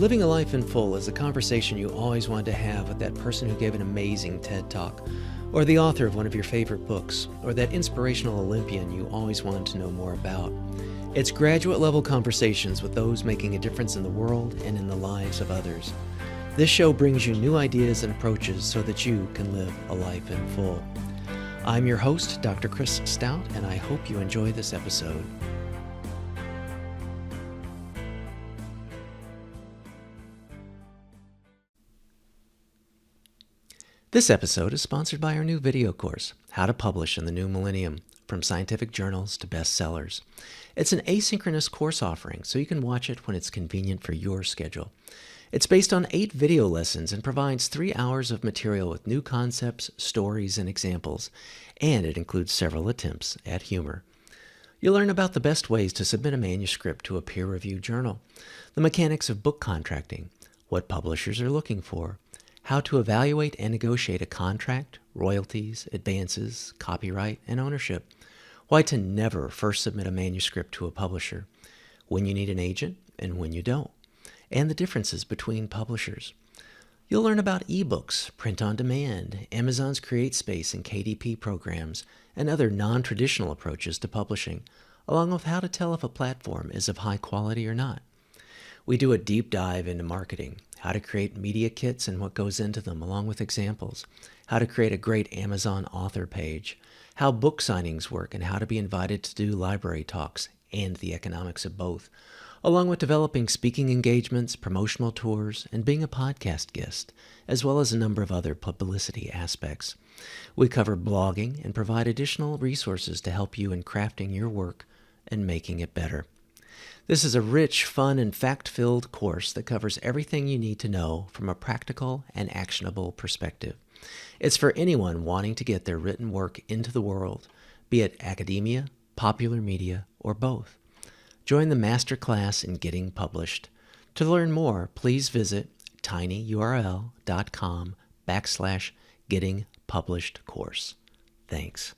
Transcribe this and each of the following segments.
Living a life in full is a conversation you always wanted to have with that person who gave an amazing TED Talk, or the author of one of your favorite books, or that inspirational Olympian you always wanted to know more about. It's graduate-level conversations with those making a difference in the world and in the lives of others. This show brings you new ideas and approaches so that you can live a life in full. I'm your host, Dr. Chris Stout, and I hope you enjoy this episode. This episode is sponsored by our new video course, How to Publish in the New Millennium, from scientific journals to bestsellers. It's an asynchronous course offering, so you can watch it when it's convenient for your schedule. It's based on 8 video lessons and provides 3 hours of material with new concepts, stories, and examples, and it includes several attempts at humor. You'll learn about the best ways to submit a manuscript to a peer-reviewed journal, the mechanics of book contracting, what publishers are looking for, how to evaluate and negotiate a contract, royalties, advances, copyright, and ownership, why to never first submit a manuscript to a publisher, when you need an agent and when you don't, and the differences between publishers. You'll learn about ebooks, print on demand, Amazon's CreateSpace and KDP programs, and other non-traditional approaches to publishing, along with how to tell if a platform is of high quality or not. We do a deep dive into marketing, how to create media kits and what goes into them, along with examples, how to create a great Amazon author page, how book signings work and how to be invited to do library talks, and the economics of both, along with developing speaking engagements, promotional tours, and being a podcast guest, as well as a number of other publicity aspects. We cover blogging and provide additional resources to help you in crafting your work and making it better. This is a rich, fun, and fact-filled course that covers everything you need to know from a practical and actionable perspective. It's for anyone wanting to get their written work into the world, be it academia, popular media, or both. Join the masterclass in getting published. To learn more, please visit tinyurl.com/gettingpublishedcourse. Thanks.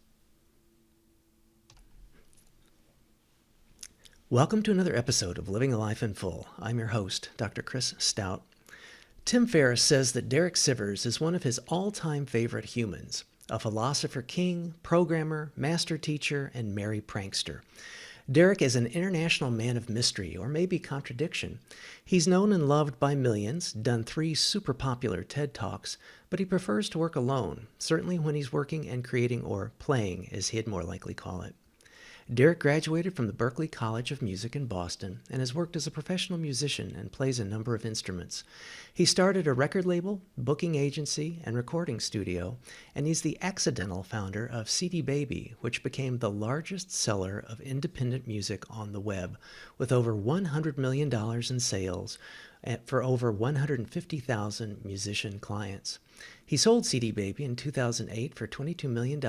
Welcome to another episode of Living a Life in Full. I'm your host, Dr. Chris Stout. Tim Ferriss says that Derek Sivers is one of his all-time favorite humans, a philosopher-king, programmer, master teacher, and merry prankster. Derek is an international man of mystery, or maybe contradiction. He's known and loved by millions, done 3 super popular TED Talks, but he prefers to work alone, certainly when he's working and creating, or playing, as he'd more likely call it. Derek graduated from the Berklee College of Music in Boston and has worked as a professional musician and plays a number of instruments. He started a record label, booking agency, and recording studio, and he's the accidental founder of CD Baby, which became the largest seller of independent music on the web, with over $100 million in sales for over 150,000 musician clients. He sold CD Baby in 2008 for $22 million,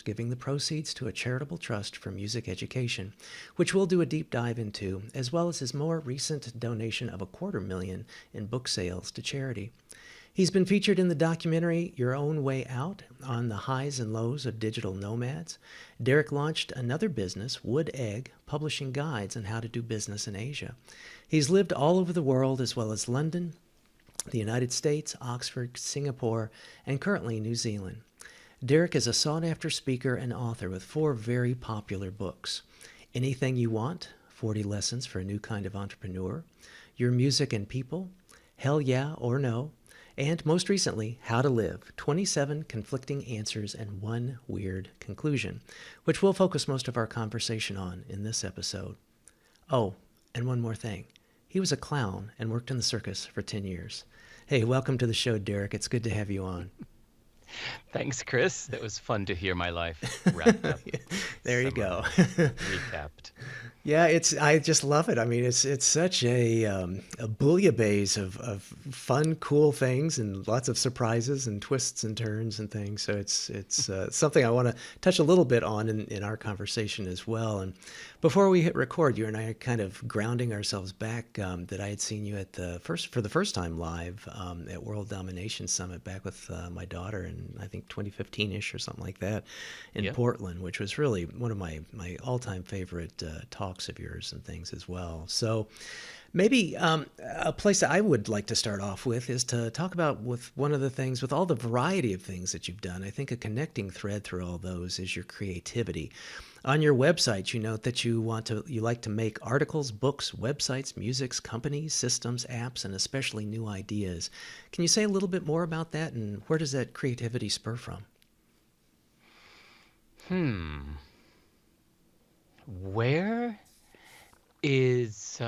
giving the proceeds to a charitable trust for music education, which we'll do a deep dive into, as well as his more recent donation of $250,000 in book sales to charity. He's been featured in the documentary Your Own Way Out on the highs and lows of digital nomads. Derek launched another business, Wood Egg, publishing guides on how to do business in Asia. He's lived all over the world, as well as London, the United States, Oxford, Singapore, and currently New Zealand. Derek is a sought-after speaker and author with 4 very popular books: Anything You Want, 40 Lessons for a New Kind of Entrepreneur, Your Music and People, Hell Yeah or No, and most recently, How to Live, 27 Conflicting Answers and 1 Weird Conclusion, which we'll focus most of our conversation on in this episode. Oh, and one more thing. He was a clown and worked in the circus for 10 years. Hey, welcome to the show, Derek. It's good to have you on. Thanks, Chris. It was fun to hear my life wrapped up. There you go. Recapped. Yeah, I just love it. I mean, it's such a bouillabaisse of fun, cool things and lots of surprises and twists and turns and things. So it's something I want to touch a little bit on in our conversation as well. And before we hit record, you and I are kind of grounding ourselves back. That I had seen you for the first time live at World Domination Summit back with my daughter in I think 2015-ish or something like that in Portland, which was really one of my all-time favorite talks talks of yours and things as well. So maybe a place that I would like to start off with is to talk about with one of the things, with all the variety of things that you've done. I think a connecting thread through all those is your creativity. On your website, you note that you like to make articles, books, websites, musics, companies, systems, apps, and especially new ideas. Can you say a little bit more about that, and where does that creativity spur from? Where is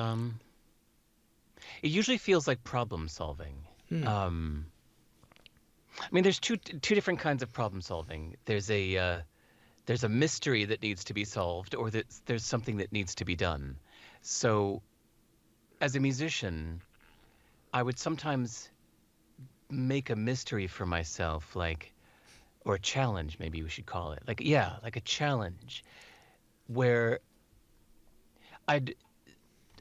it usually feels like problem solving. Hmm. Um, I mean, there's two different kinds of problem solving. There's a mystery that needs to be solved, or that there's something that needs to be done. So, as a musician, I would sometimes make a mystery for myself, like, or a challenge, maybe we should call it. Like, yeah, like a challenge where I'd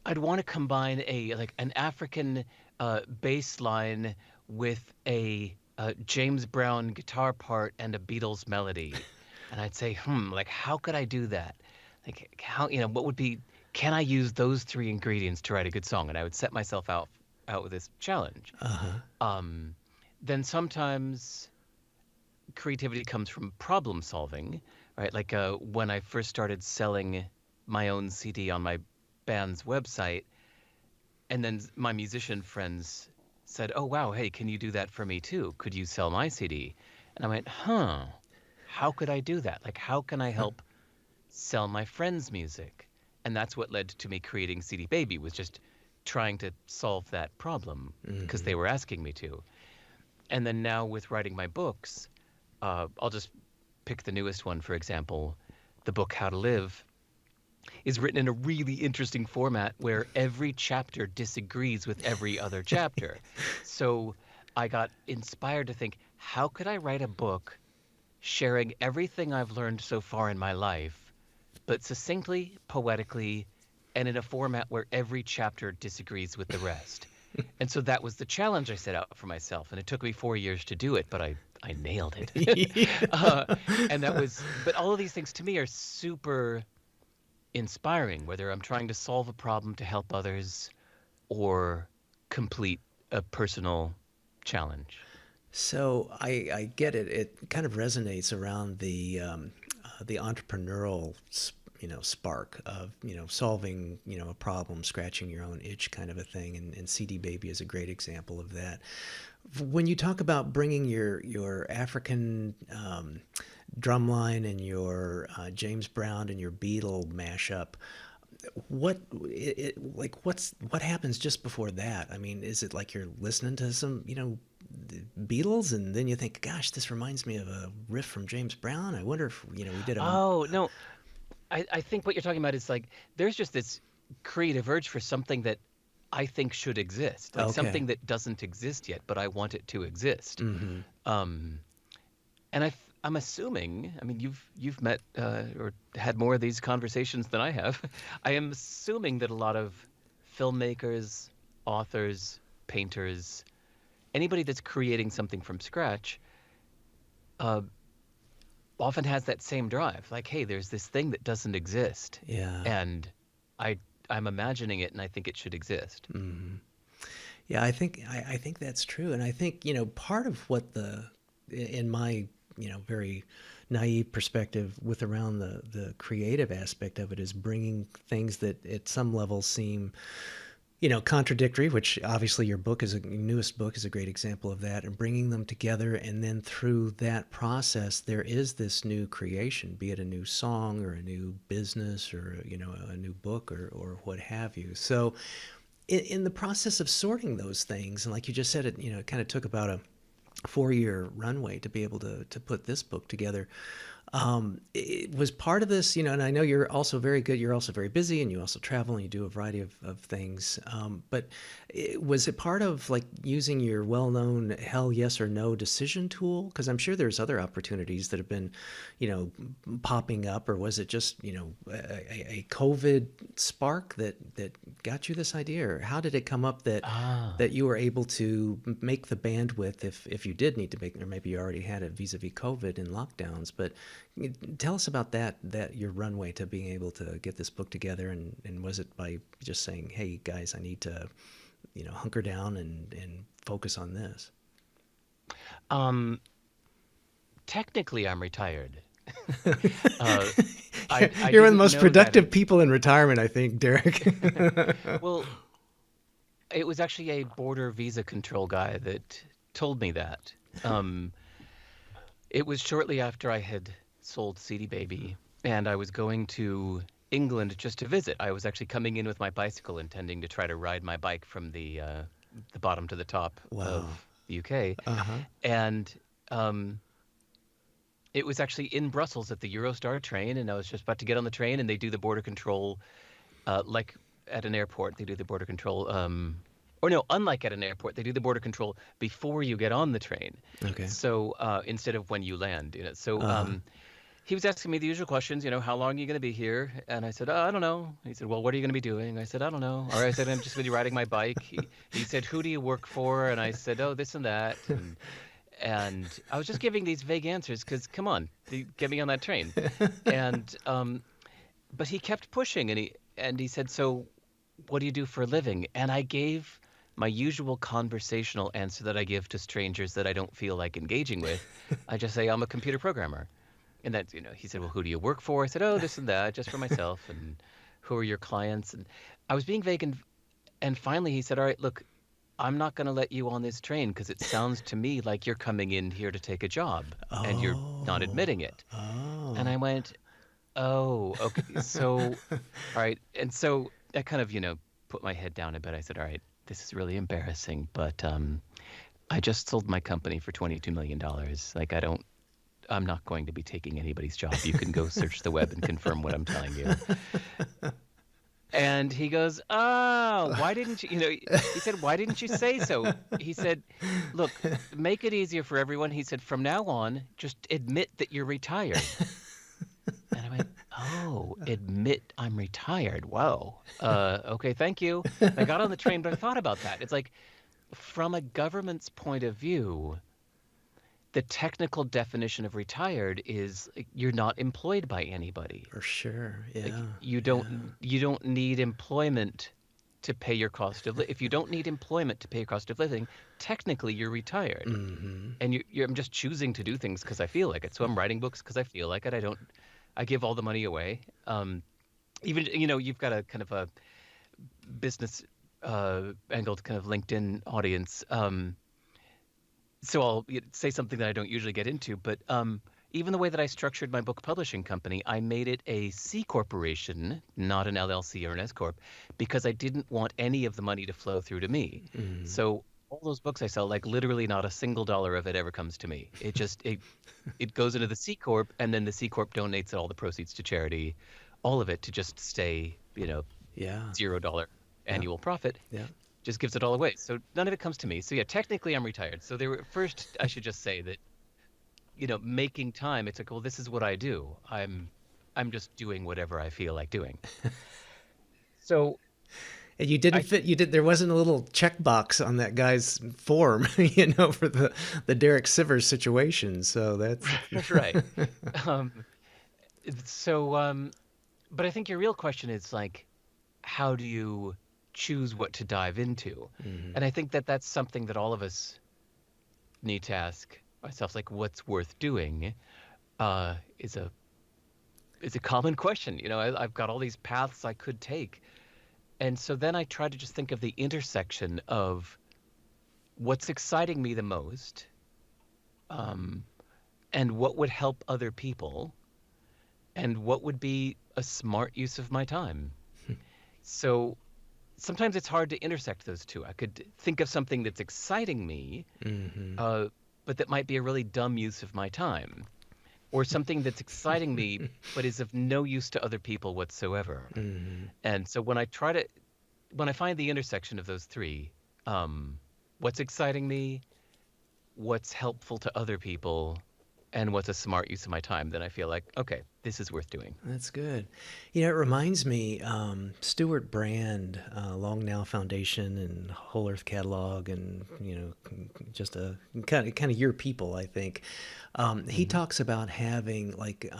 I'd want to combine an African bass line with a James Brown guitar part and a Beatles melody, and I'd say, like how could I do that? Like how what would be? Can I use those three ingredients to write a good song? And I would set myself out with this challenge. Uh-huh. Um, then sometimes creativity comes from problem solving, right? Like when I first started selling my own CD on my band's website, and then my musician friends said, "Oh wow, hey, can you do that for me too? Could you sell my CD?" And I went, how could I do that? Like, how can I help sell my friends' music? And that's what led to me creating CD Baby, was just trying to solve that problem because they were asking me to. And then now with writing my books, I'll just pick the newest one, for example. The book How to Live is written in a really interesting format where every chapter disagrees with every other chapter. So I got inspired to think, how could I write a book sharing everything I've learned so far in my life, but succinctly, poetically, and in a format where every chapter disagrees with the rest? And so that was the challenge I set out for myself. And it took me 4 years to do it, but I nailed it. Yeah. And but all of these things to me are super inspiring, whether I'm trying to solve a problem to help others or complete a personal challenge. So I get it. It kind of resonates around the entrepreneurial spark of solving a problem, scratching your own itch kind of a thing, and CD Baby is a great example of that. When you talk about bringing your African drumline and your James Brown and your Beatle mashup, what happens just before that? I mean, is it like you're listening to some the Beatles and then you think, gosh, this reminds me of a riff from James Brown? I wonder if we did a. Oh, no. I think what you're talking about is like there's just this creative urge for something that I think should exist, like Okay. something that doesn't exist yet, but I want it to exist. Mm-hmm. Um, and I'm assuming, I mean, you've met or had more of these conversations than I have. I am assuming that a lot of filmmakers, authors, painters, anybody that's creating something from scratch, uh, often has that same drive. Like, hey, there's this thing that doesn't exist, Yeah. and I I'm imagining it, and I think it should exist. Mm-hmm. Yeah, I think that's true, and I think part of what in my very naive perspective with around the creative aspect of it is bringing things that at some level seem contradictory, which obviously your newest book is a great example of that, and bringing them together, and then through that process there is this new creation, be it a new song or a new business or a new book or what have you. So in the process of sorting those things, and like you just said, it kind of took about a 4-year runway to be able to put this book together. It was part of this, and I know you're also very good. You're also very busy, and you also travel and you do a variety of things. But was it part of like using your well-known hell yes or no decision tool? Because I'm sure there's other opportunities that have been, popping up, or was it just, a COVID spark that got you this idea, or how did it come up that Ah. that you were able to make the bandwidth if you did need to make, or maybe you already had it vis-a-vis COVID and lockdowns, but tell us about that your runway to being able to get this book together, and was it by just saying, hey guys, I need to, hunker down and focus on this? Um, Technically, I'm retired. Uh, I You're one of the didn't most know that productive people in retirement, I think, Derek. well, it was actually a border visa control guy that told me that. Um, it was shortly after I had sold CD Baby, and I was going to England just to visit. I was actually coming in with my bicycle, intending to try to ride my bike from the bottom to the top Wow. of the UK, Uh-huh. and um, it was actually in Brussels at the Eurostar train, and I was just about to get on the train, and they do the border control, like at an airport, they do the border control. Or no, unlike at an airport, they do the border control before you get on the train. Okay. So instead of when you land, So Uh-huh. he was asking me the usual questions, how long are you going to be here? And I said, I don't know. He said, well, what are you going to be doing? I said, I don't know. Or I said, I'm just going to be riding my bike. He said, who do you work for? And I said, oh, this and that. And I was just giving these vague answers because, come on, get me on that train. And but he kept pushing, and he said, so what do you do for a living? And I gave my usual conversational answer that I give to strangers that I don't feel like engaging with. I just say, I'm a computer programmer. And that, he said, well, who do you work for? I said, oh, this and that, just for myself. And who are your clients? And I was being vague. And finally he said, all right, look, I'm not going to let you on this train because it sounds to me like you're coming in here to take a job and you're not Oh. admitting it. And Oh. I went, oh, okay. So, all right. And so I kind of, put my head down a bit. I said, all right, this is really embarrassing, but I just sold my company for $22 million. Like, I'm not going to be taking anybody's job. You can go search the web and confirm what I'm telling you. And he goes, oh, why didn't you, he said, why didn't you say so? He said, look, make it easier for everyone. He said, from now on, just admit that you're retired. And I went, oh, admit I'm retired. Whoa. Okay, thank you. And I got on the train, but I thought about that. It's like, from a government's point of view, the technical definition of retired is like, you're not employed by anybody. For sure. Like Yeah. you Yeah. don't need employment to pay your cost of if you don't need employment to pay your cost of living, technically you're retired. Mm-hmm. And I'm just choosing to do things because I feel like it. So I'm writing books because I feel like it. I give all the money away. Even you've got a kind of a business angled kind of LinkedIn audience. So I'll say something that I don't usually get into, but even the way that I structured my book publishing company, I made it a C corporation, not an LLC or an S corp, because I didn't want any of the money to flow through to me. Mm-hmm. So all those books I sell, like literally not a single dollar of it ever comes to me. It goes into the C corp, and then the C corp donates all the proceeds to charity, all of it to just stay, Yeah. $0 Yeah. annual profit. Yeah. Just gives it all away. So none of it comes to me. So yeah, technically I'm retired. So first I should just say that, making time, it's like, well, this is what I do. I'm just doing whatever I feel like doing. So And you didn't I fit. You did. There wasn't a little checkbox on that guy's form, for the Derek Sivers situation. So that's. right. Um, so but I think your real question is like, how do you choose what to dive into? Mm-hmm. And I think that that's something that all of us need to ask ourselves, like, what's worth doing, is a common question. I've got all these paths I could take. And so then I try to just think of the intersection of what's exciting me the most, and what would help other people, and what would be a smart use of my time. So sometimes it's hard to intersect those two. I could think of something that's exciting me, Mm-hmm. but that might be a really dumb use of my time, or something that's exciting me, but is of no use to other people whatsoever. Mm-hmm. And so when I find the intersection of those three, what's exciting me, what's helpful to other people, and what's a smart use of my time, then I feel like, okay, this is worth doing. That's good. You know, it reminds me, Stuart Brand, Long Now Foundation and Whole Earth Catalog, and just a kind of your people, I think. He Hmm. talks about having like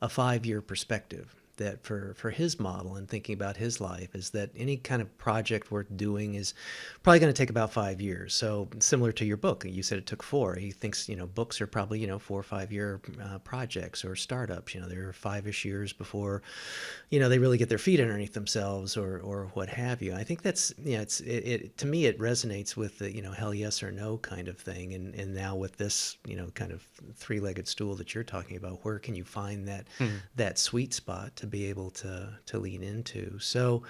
a 5 year perspective. That for his model and thinking about his life is that any kind of project worth doing is probably going to take about 5 years. So similar to your book, you said it took four. He thinks books are probably 4 or 5 year projects or startups. They're 5-ish years before they really get their feet underneath themselves or what have you. I think that's to me it resonates with the hell yes or no kind of thing. And now with this kind of three-legged stool that you're talking about, where can you find that sweet spot to be able to lean into? So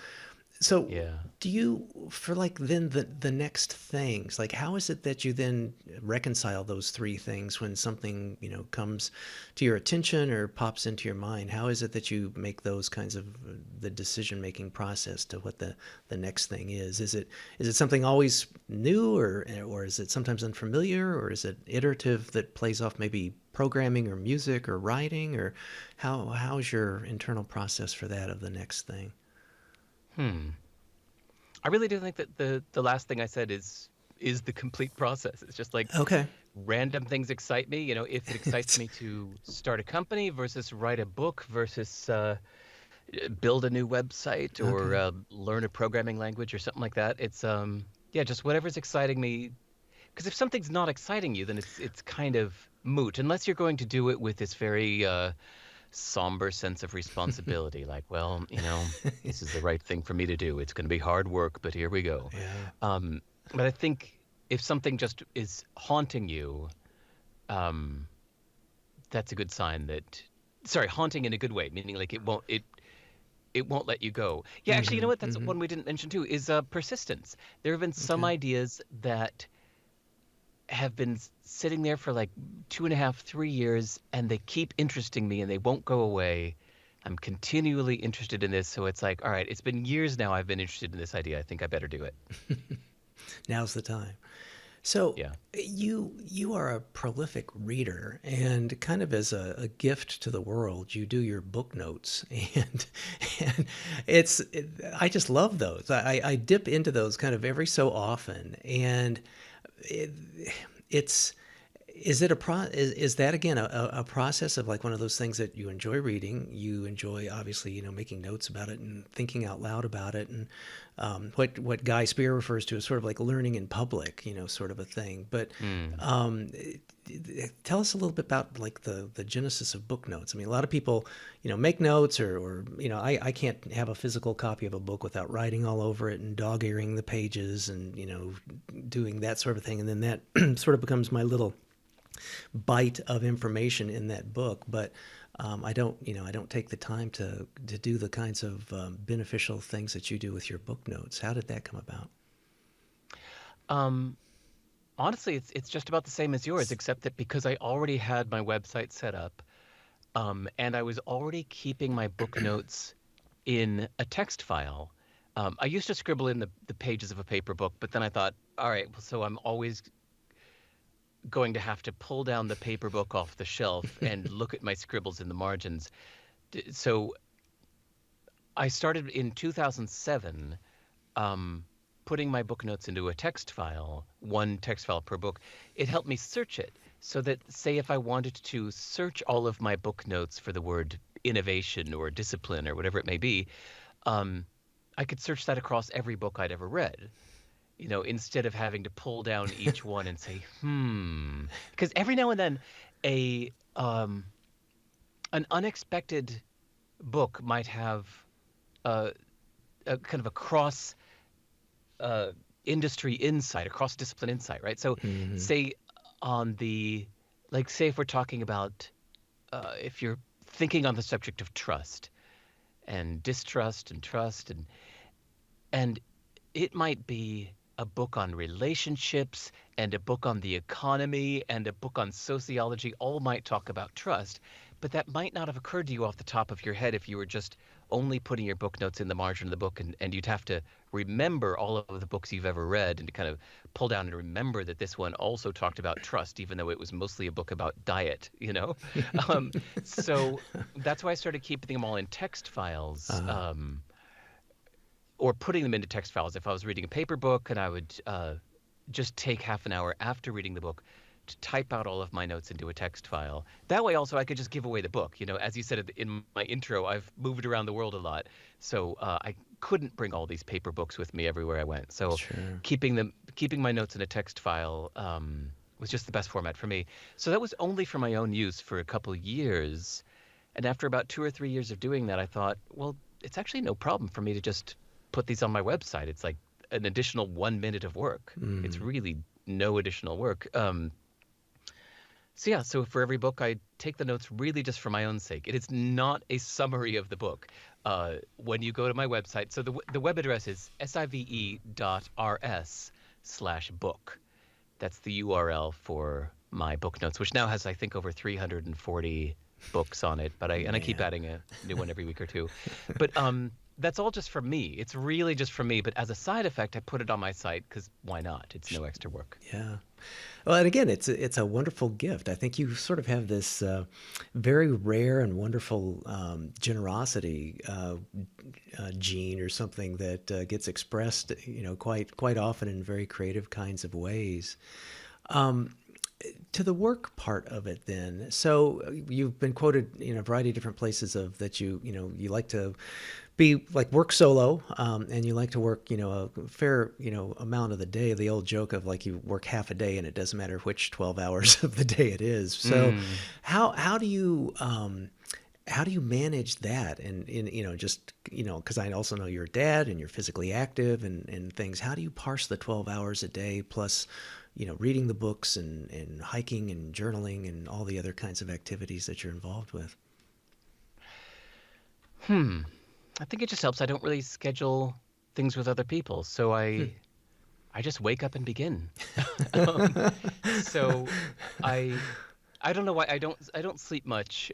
Yeah. do you, for like then the next things, like how is it that you then reconcile those three things when something comes to your attention or pops into your mind? How is it that you make those kinds of the decision making process to what the next thing is? Is it something always new, or is it sometimes unfamiliar, or is it iterative that plays off maybe programming or music or writing, or how's your internal process for that of the next thing? Hmm. I really do think that the last thing I said is the complete process. It's just like Okay. random things excite me. If it excites me to start a company versus write a book versus build a new website or Okay. learn a programming language or something like that. It's yeah, just whatever's exciting me. Because if something's not exciting you, then it's kind of moot unless you're going to do it with this very somber sense of responsibility. Like, well, this is the right thing for me to do. It's going to be hard work, but here we go. Yeah. Um, but I think if something just is haunting you, um, that's a good sign that, sorry, haunting in a good way, meaning like it won't let you go. Yeah, actually, you know Mm-hmm. what? That's Mm-hmm. one we didn't mention too, is persistence. There have been some Okay. ideas that have been sitting there for like 2.5, 3 years, and they keep interesting me and they won't go away. I'm continually interested in this, so it's like, all right, it's been years now I've been interested in this idea. I think I better do it. Now's the time. So Yeah. you are a prolific reader, and kind of as a gift to the world, you do your book notes, and I just love those. I dip into those kind of every so often, and it, it's is it is that again a process of like one of those things that you enjoy reading, you enjoy obviously making notes about it and thinking out loud about it, and what Guy Spear refers to as sort of like learning in public, sort of a thing. But Hmm. um, tell us a little bit about like the genesis of book notes. I mean, a lot of people make notes, or I can't have a physical copy of a book without writing all over it and dog earing the pages and doing that sort of thing, and then that sort of becomes my little bite of information in that book. But I don't take the time to do the kinds of beneficial things that you do with your book notes. How did that come about? Um, Honestly, it's just about the same as yours, except that because I already had my website set up, and I was already keeping my book notes in a text file. I used to scribble in the pages of a paper book, but then I thought, all right, well, so I'm always going to have to pull down the paper book off the shelf and look at my scribbles in the margins. So I started in 2007, um, putting my book notes into a text file, one text file per book. It helped me search it so that, say, if I wanted to search all of my book notes for the word innovation or discipline or whatever it may be, um, I could search that across every book I'd ever read. Instead of having to pull down each one and say, because every now and then a an unexpected book might have a, a kind of a cross uh, industry insight, a cross discipline insight, right? So, Mm-hmm. say on the like, say if we're talking about if you're thinking on the subject of trust and distrust and trust and it might be a book on relationships and a book on the economy and a book on sociology all might talk about trust, but that might not have occurred to you off the top of your head if you were just only putting your book notes in the margin of the book, and you'd have to remember all of the books you've ever read and to kind of pull down and remember that this one also talked about trust, even though it was mostly a book about diet, you know? So that's why I started keeping them all in text files. Or putting them into text files. If I was reading a paper book, and I would just take half an hour after reading the book to type out all of my notes into a text file. That way also I could just give away the book. You know, as you said in my intro, I've moved around the world a lot. So I couldn't bring all these paper books with me everywhere I went. So Sure. keeping my notes in a text file was just the best format for me. So that was only for my own use for a couple years. And after about 2 or 3 years of doing that, I thought, well, it's actually no problem for me to just put these on my website. It's like an additional 1 minute of work. It's really no additional work. So for every book, I take the notes really just for my own sake. It is not a summary of the book. When you go to my website, so the web address is sive.rs/book. That's the URL for my book notes, which now has, I think, over 340 books on it. But I keep adding a new one every week or two. But that's all just for me. It's really just for me. But as a side effect, I put it on my site because why not? It's no extra work. Yeah. Well, and again, it's a wonderful gift. I think you sort of have this very rare and wonderful generosity gene or something that gets expressed, quite often in very creative kinds of ways. To the work part of it then. So you've been quoted in a variety of different places of that you like to be like work solo, and you like to work, a fair, amount of the day, the old joke of like you work half a day and it doesn't matter which 12 hours of the day it is. So how do you manage that? And just, because I also know you're a dad and you're physically active and things. How do you parse the 12 hours a day plus, reading the books and hiking and journaling and all the other kinds of activities that you're involved with? I think it just helps. I don't really schedule things with other people, so I just wake up and begin. So I don't know why I don't sleep much.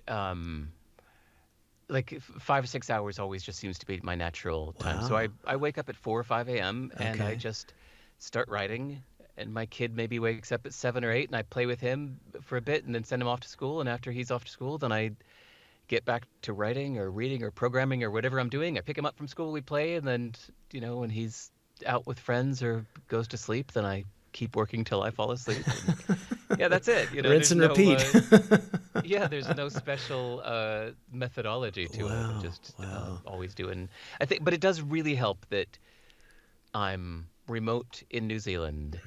Like 5 or 6 hours always just seems to be my natural time. So Wow. I wake up at 4 or 5 a.m. and I Okay. just start writing. And my kid maybe wakes up at 7 or 8, and I play with him for a bit, and then send him off to school. And after he's off to school, then I get back to writing or reading or programming or whatever I'm doing. I pick him up from school, we play, and then when he's out with friends or goes to sleep, then I keep working till I fall asleep. And yeah, that's it. Rinse There's and no repeat. there's no special methodology to it. I'm Wow. just Wow. always doing. I think, but it does really help that I'm remote in New Zealand.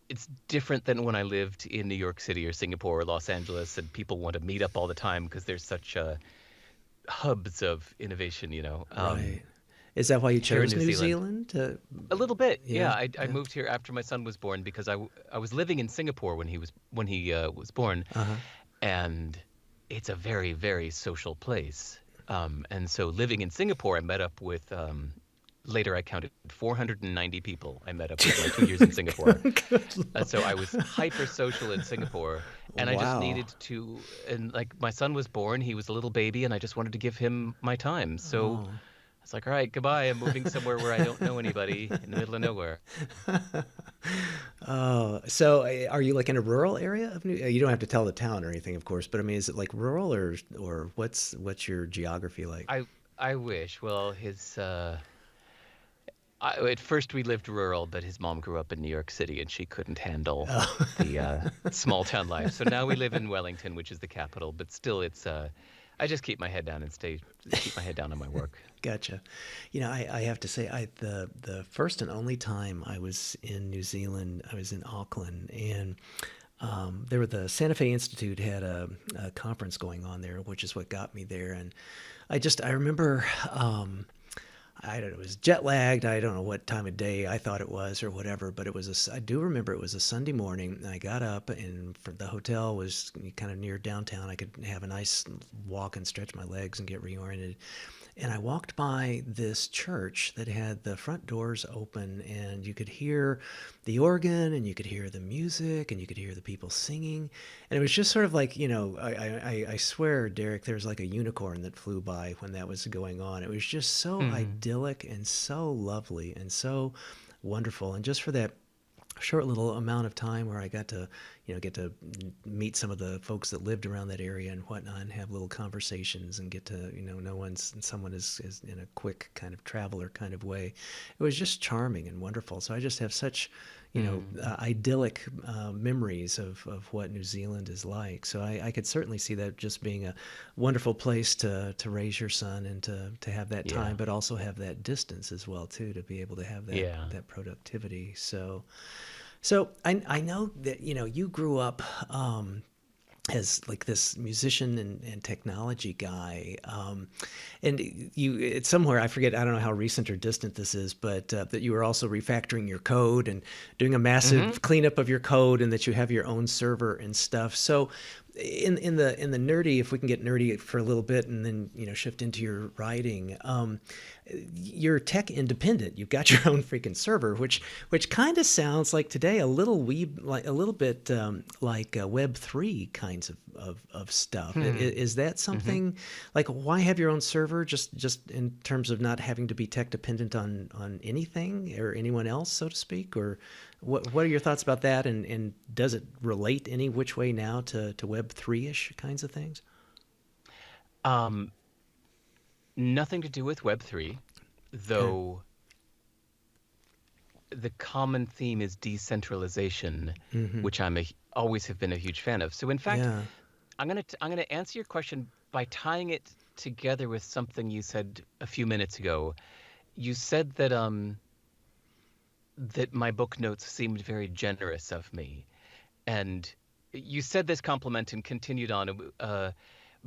It's different than when I lived in New York City or Singapore or Los Angeles, and people want to meet up all the time because there's such hubs of innovation. Right. Is that why you Here in chose New New Zealand, Zealand? a little bit, yeah. Yeah. I Yeah. moved here after my son was born because I was living in Singapore when he was born, Uh-huh. and it's a very, very social place. And so living in Singapore, I met up with later I counted 490 people I met up with my 2 years in Singapore. So I was hyper social in Singapore, and I just Wow. needed to, and like my son was born, he was a little baby, and I just wanted to give him my time. So Oh. I was like, all right, goodbye. I'm moving somewhere where I don't know anybody in the middle of nowhere. Oh, so are you like in a rural area of New? You don't have to tell the town or anything, of course, but I mean, is it like rural or what's your geography like? I I wish. Well, at first we lived rural, but his mom grew up in New York City and she couldn't handle Oh. the small town life. So now we live in Wellington, which is the capital, but still it's I just keep my head down and keep my head down on my work. Gotcha. I have to say, the first and only time I was in New Zealand, I was in Auckland, and the Santa Fe Institute had a conference going on there, which is what got me there. And I remember, I don't know, it was jet lagged. I don't know what time of day I thought it was or whatever, but I do remember it was a Sunday morning. And I got up, and the hotel was kind of near downtown. I could have a nice walk and stretch my legs and get reoriented. and I walked by this church that had the front doors open, and you could hear the organ, and you could hear the music, and you could hear the people singing. And it was just sort of like, I swear, Derek, there was like a unicorn that flew by when that was going on. It was just so Hmm. idyllic and so lovely and so wonderful. And just for that short little amount of time where I got to, get to meet some of the folks that lived around that area and whatnot, and have little conversations and get to, someone is in a quick kind of traveler kind of way. It was just charming and wonderful. So I just have such, Hmm. idyllic memories of what New Zealand is like. So I could certainly see that just being a wonderful place to raise your son and to have that time, Yeah. but also have that distance as well too, to be able to have Yeah. that productivity. So I know that you grew up as like this musician and technology guy, and it's somewhere I forget, I don't know how recent or distant this is, but that you were also refactoring your code and doing a Hmm. massive cleanup of your code, and that you have your own server and stuff. So in the nerdy, if we can get nerdy for a little bit and then shift into your writing, you're tech independent. You've got your own freaking server, which kind of sounds like today like a little bit like Web3 kinds of stuff. Hmm. Is that Hmm. something like, why have your own server? Just in terms of not having to be tech dependent on anything or anyone else, so to speak, or what are your thoughts about that? And does it relate any which way now to Web3 ish kinds of things? Um, Nothing to do with Web3, Okay. though the common theme is decentralization, Mm-hmm. which always have been a huge fan of. So in fact, Yeah. I'm gonna answer your question by tying it together with something you said a few minutes ago. You said that my book notes seemed very generous of me, and you said this compliment and continued on.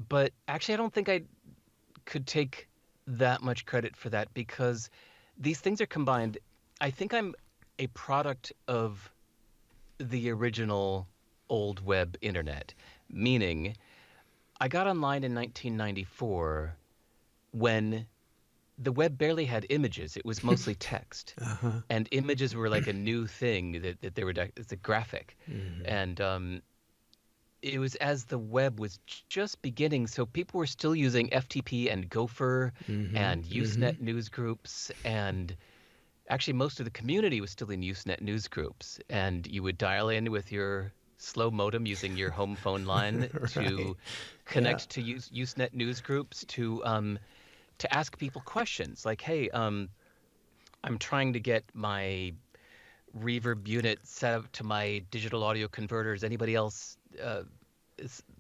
But actually, I don't think I could take that much credit for that because these things are combined. I think I'm a product of the original old web internet, meaning I got online in 1994 when the web barely had images. It was mostly text. Uh-huh. And images were like a new thing that they were it's a graphic. Mm-hmm. And it was as the web was just beginning, so people were still using FTP and Gopher Mm-hmm. and Mm-hmm. Usenet news groups, and actually most of the community was still in Usenet news groups. And you would dial in with your slow modem using your home phone line Right. to Yeah. connect to Usenet news groups to ask people questions like, "Hey, I'm trying to get my reverb unit set up to my digital audio converters. Anybody else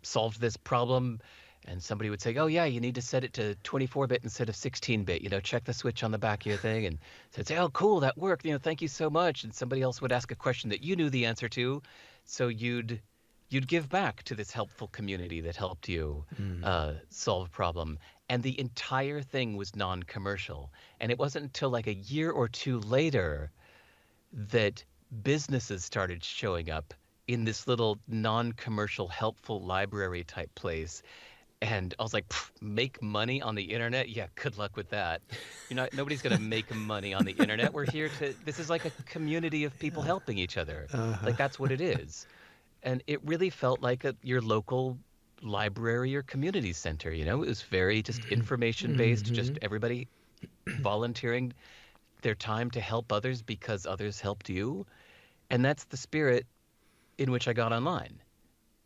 solved this problem?" And somebody would say, "Oh yeah, you need to set it to 24-bit instead of 16-bit. Check the switch on the back of your thing." And so I'd say, "Oh, cool, that worked. Thank you so much." And somebody else would ask a question that you knew the answer to, so you'd give back to this helpful community that helped you Mm. solve a problem. And the entire thing was non-commercial. And it wasn't until like a year or two later that businesses started showing up in this little non-commercial helpful library type place. And I was like, make money on the internet? Yeah, good luck with that. Nobody's going to make money on the internet. This is like a community of people Yeah. helping each other. Uh-huh. Like that's what it is. And it really felt like your local library or community center. It was very just information based, Mm-hmm. just everybody volunteering their time to help others because others helped you. And that's the spirit in which I got online.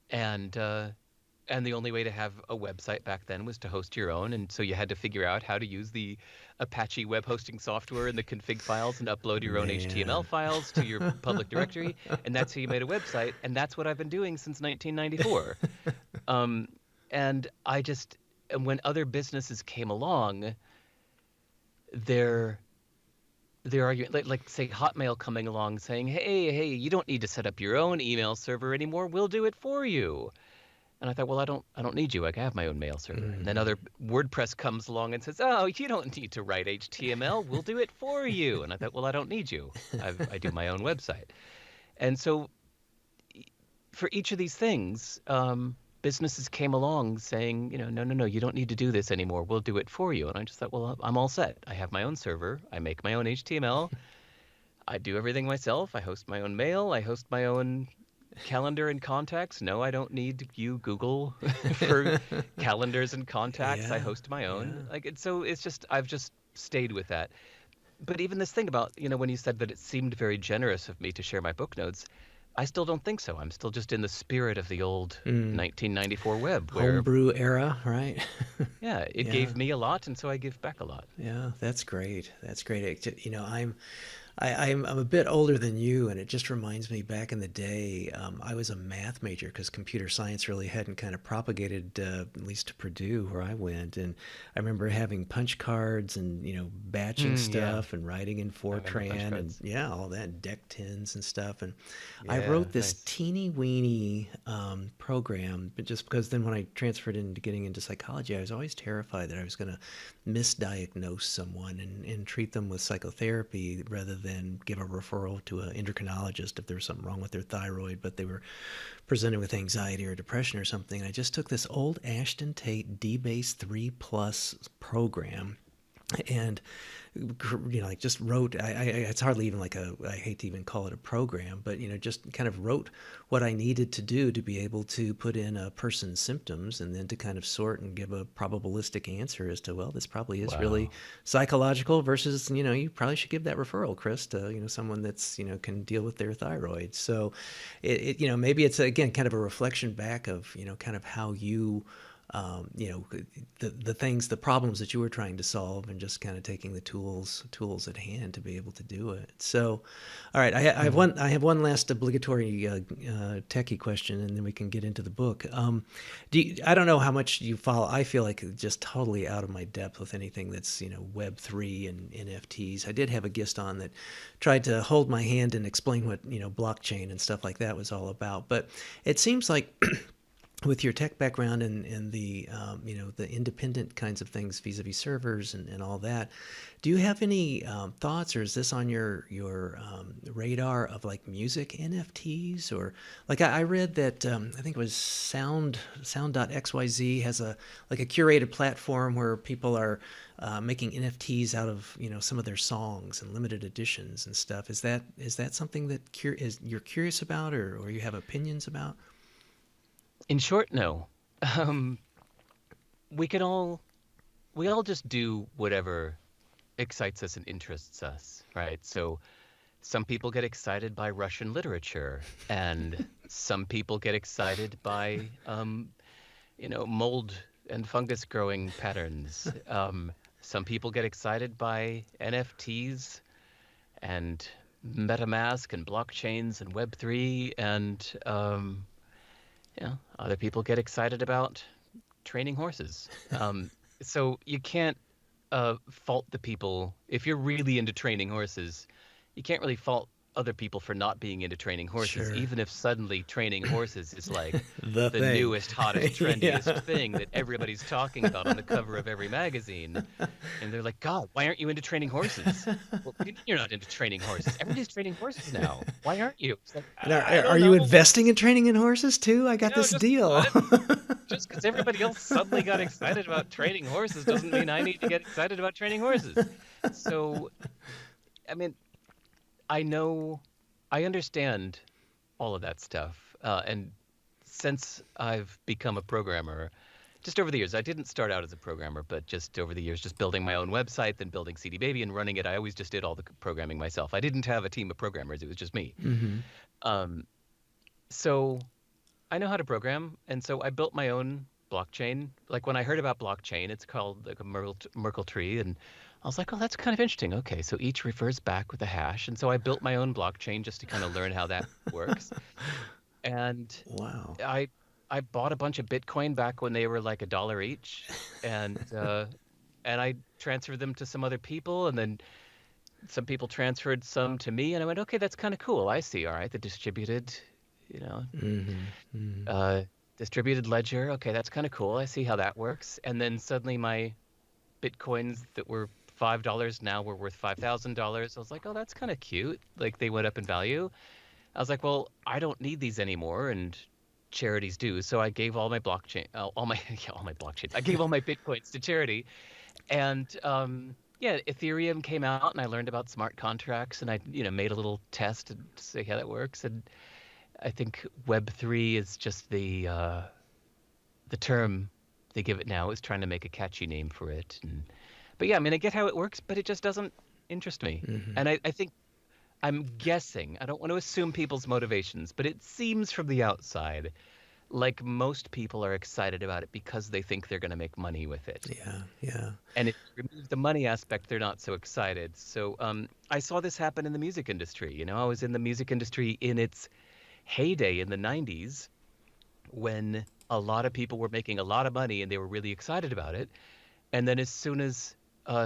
And and the only way to have a website back then was to host your own, and so you had to figure out how to use the Apache web hosting software and the config files and upload your own HTML Man. files to your public directory, and that's how you made a website, and that's what I've been doing since 1994. Um, and when other businesses came along, they're they're arguing like say Hotmail coming along saying, hey, you don't need to set up your own email server anymore. We'll do it for you. And I thought, well, I don't need you. I can have my own mail server. And then Mm-hmm. other WordPress comes along and says, oh, you don't need to write HTML. We'll do it for you. And I thought, well, I don't need you. I do my own website. And so for each of these things, businesses came along saying, no, no, no, you don't need to do this anymore. We'll do it for you. And I just thought, well, I'm all set. I have my own server. I make my own HTML. I do everything myself. I host my own mail. I host my own calendar and contacts. No, I don't need you, Google, for calendars and contacts. I Yeah, host my own. yeah. So it's just, I've just stayed with that. But even this thing about, when you said that it seemed very generous of me to share my book notes, I still don't think so. I'm still just in the spirit of the old Mm. 1994 web where, Homebrew era, right? yeah, it Yeah. gave me a lot, and so I give back a lot. Yeah, that's great. That's great. I'm a bit older than you, and it just reminds me back in the day. I was a math major because computer science really hadn't kind of propagated, at least to Purdue where I went. And I remember having punch cards and batching Yeah, stuff and writing in I remember punch Fortran and cards. yeah, all that and deck tins and stuff. And I Yeah, wrote this nice. teeny weeny program, but just because then when I transferred into getting into psychology, I was always terrified that I was going to misdiagnose someone and treat them with psychotherapy rather than give a referral to an endocrinologist if there was something wrong with their thyroid, but they were presented with anxiety or depression or something. I just took this old Ashton Tate D-Base 3 Plus program and like just wrote. It's hardly even like I hate to even call it a program, but just kind of wrote what I needed to do to be able to put in a person's symptoms and then to kind of sort and give a probabilistic answer as to, well, this probably is really Wow. psychological versus you probably should give that referral, Chris, to someone that's can deal with their thyroid. So maybe it's again kind of a reflection back of kind of how you the things, the problems that you were trying to solve, and just kind of taking the tools at hand to be able to do it. So, all right, Mhm. I have one last obligatory techie question, and then we can get into the book. I don't know how much you follow. I feel like just totally out of my depth with anything that's Web3 and NFTs. I did have a guest on that tried to hold my hand and explain what blockchain and stuff like that was all about, but it seems like with your tech background and the the independent kinds of things vis-a-vis servers and all that, do you have any thoughts, or is this on your radar of like music NFTs? Or like I read that I think it was sound.xyz has a like a curated platform where people are making NFTs out of some of their songs and limited editions and stuff. Is that something that you're curious about, or you have opinions about? In short, no. Um, we can all we all just do whatever excites us and interests us, right? So some people get excited by Russian literature, and some people get excited by mold and fungus growing patterns. Some people get excited by NFTs and MetaMask and blockchains and Web3, and other people get excited about training horses. So you can't fault the people if you're really into training horses. You can't really fault other people for not being into training horses, Sure. even if suddenly training horses is like The the thing. newest, hottest, trendiest Yeah. thing that everybody's talking about on the cover of every magazine. And they're like, God, why aren't you into training horses? Well, what do you mean you're not into training horses? Everybody's training horses now. Why aren't you? It's like, And I are don't you know. investing in training in horses too? I got this Just deal. just because everybody else suddenly got excited about training horses doesn't mean I need to get excited about training horses. So, I mean, I know, I understand all of that stuff. And since I've become a programmer, just over the years, I didn't start out as a programmer, but just over the years, just building my own website, then building CD Baby and running it, I always just did all the programming myself. I didn't have a team of programmers, it was just me. Hmm. Um, so I know how to program, and so I built my own blockchain. Like when I heard about blockchain, it's called like a Merkle tree, and I was like, oh, that's kind of interesting. Okay, so each refers back with a hash, and so I built my own blockchain just to kind of learn how that works. And Wow. I I bought a bunch of Bitcoin back when they were like $1 each, and I transferred them to some other people, and then some people transferred some to me, and I went, okay, that's kind of cool. I see. All right, the distributed, you know, Hmm. Hmm. uh, distributed ledger. Okay, that's kind of cool. I see how that works. And then suddenly my Bitcoins that were $5 now were worth $5,000. I was like, oh, that's kind of cute. Like they went up in value. I was like, well, I don't need these anymore. And charities do. So I gave all my blockchain, all my yeah, all my blockchains. I gave all my bitcoins to charity, and yeah, Ethereum came out, and I learned about smart contracts, and I made a little test to see how that works. And I think Web3 is just the term they give it now is trying to make a catchy name for it. But yeah, I mean, I get how it works, but it just doesn't interest me. Hmm. And I think I'm guessing, I don't want to assume people's motivations, but it seems from the outside like most people are excited about it because they think they're going to make money with it. Yeah, yeah. And if you remove the money aspect, they're not so excited. So I saw this happen in the music industry. I was in the music industry in its heyday in the 90s when a lot of people were making a lot of money and they were really excited about it. And then as soon as,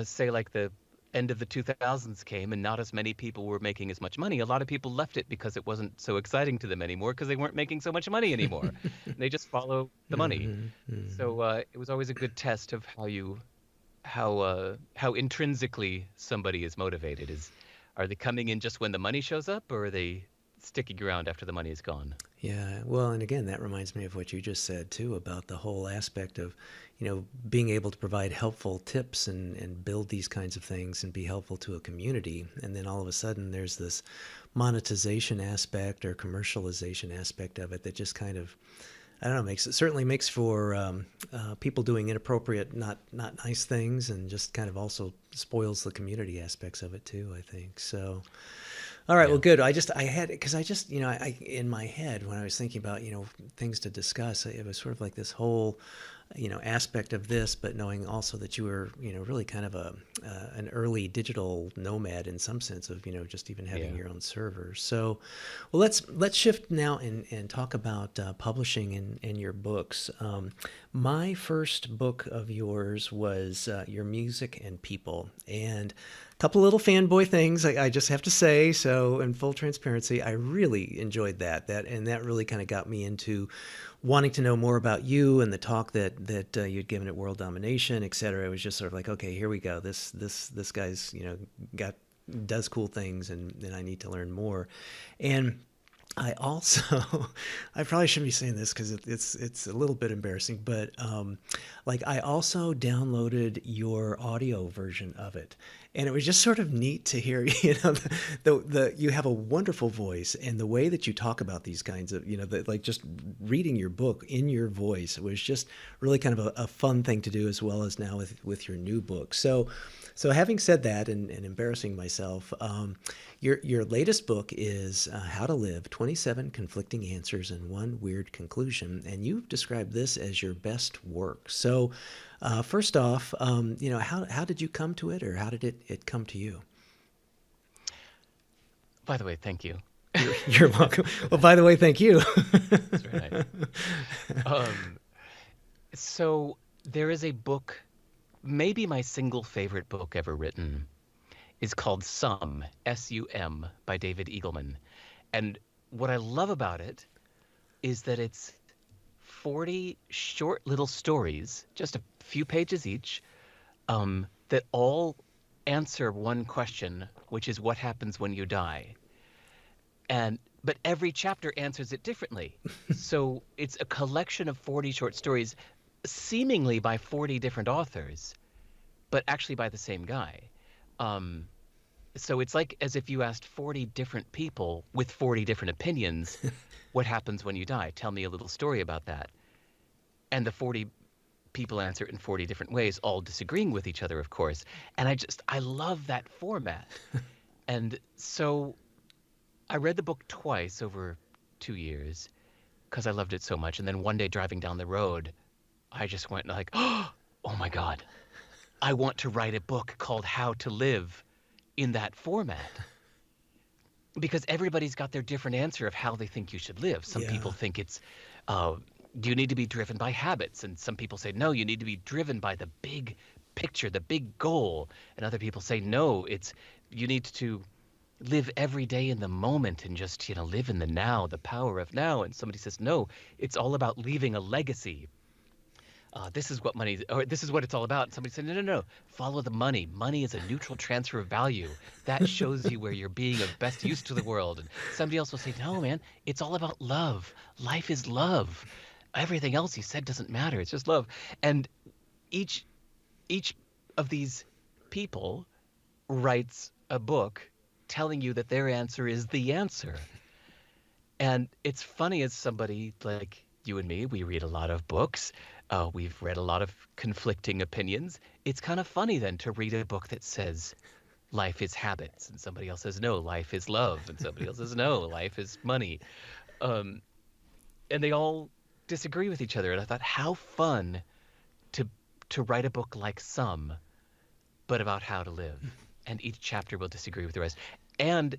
say, like the end of the 2000s came and not as many people were making as much money, a lot of people left it because it wasn't so exciting to them anymore because they weren't making so much money anymore. They just follow the money. Hmm. Hmm. So it was always a good test of how intrinsically somebody is motivated. Are they coming in just when the money shows up, or are they sticking around after the money is gone? Yeah, well, and again, that reminds me of what you just said too about the whole aspect of, being able to provide helpful tips and build these kinds of things and be helpful to a community. And then all of a sudden there's this monetization aspect or commercialization aspect of it that just kind of, I don't know, certainly makes for people doing inappropriate, not nice things, and just kind of also spoils the community aspects of it too, I think. So, all right, well, Yeah. good. I had, because I just, in my head, when I was thinking about, things to discuss, it was sort of like this whole, aspect of this, but knowing also that you were, really kind of an early digital nomad in some sense of, just even having Yeah. your own server. So, well, let's shift now and talk about publishing and your books. My first book of yours was Your Music and People, and a couple little fanboy things I just have to say. So, in full transparency, I really enjoyed that really kind of got me into wanting to know more about you and the talk that you'd given at World Domination, et cetera. It was just sort of like, okay, here we go. This guy's got does cool things, and I need to learn more. And I also, I probably shouldn't be saying this because it's a little bit embarrassing, but like I also downloaded your audio version of it, and it was just sort of neat to hear. The you have a wonderful voice, and the way that you talk about these kinds of like just reading your book in your voice was just really kind of a fun thing to do, as well as now with your new book. So having said that, and embarrassing myself, your latest book is How to Live: 27 Conflicting Answers and One Weird Conclusion, and you've described this as your best work. So, first off, how did you come to it, or how did it come to you? By the way, thank you. You're welcome. Well, by the way, thank you. That's very nice. Um, so there is a book, maybe my single favorite book ever written, is called Sum, S-U-M, by David Eagleman. And what I love about it is that it's 40 short little stories, just a few pages each, that all answer one question, which is what happens when you die. But every chapter answers it differently. So it's a collection of 40 short stories, seemingly by 40 different authors, but actually by the same guy. So it's like as if you asked 40 different people with 40 different opinions, what happens when you die? Tell me a little story about that. And the 40 people answer it in 40 different ways, all disagreeing with each other, of course. And I love that format. And so I read the book twice over 2 years because I loved it so much. And then one day driving down the road, I just went like, oh my God, I want to write a book called How to Live in that format. Because everybody's got their different answer of how they think you should live. Some people Yeah. think it's, do you need to be driven by habits? And some people say, no, you need to be driven by the big picture, the big goal. And other people say, no, you need to live every day in the moment and just, live in the now, the power of now. And somebody says, no, it's all about leaving a legacy. this is what money, or this is what it's all about. And somebody said, no, no, no, follow the money. Money is a neutral transfer of value. That shows you where you're being of best use to the world. And somebody else will say, no, man, it's all about love. Life is love. Everything else you said doesn't matter. It's just love. And each of these people writes a book telling you that their answer is the answer. And it's funny, as somebody like you and me, we read a lot of books. We've read a lot of conflicting opinions. It's kind of funny then to read a book that says life is habits, and somebody else says, no, life is love, and somebody else says, no, life is money. And they all disagree with each other. And I thought, how fun to write a book like Some, but about how to live. And each chapter will disagree with the rest. And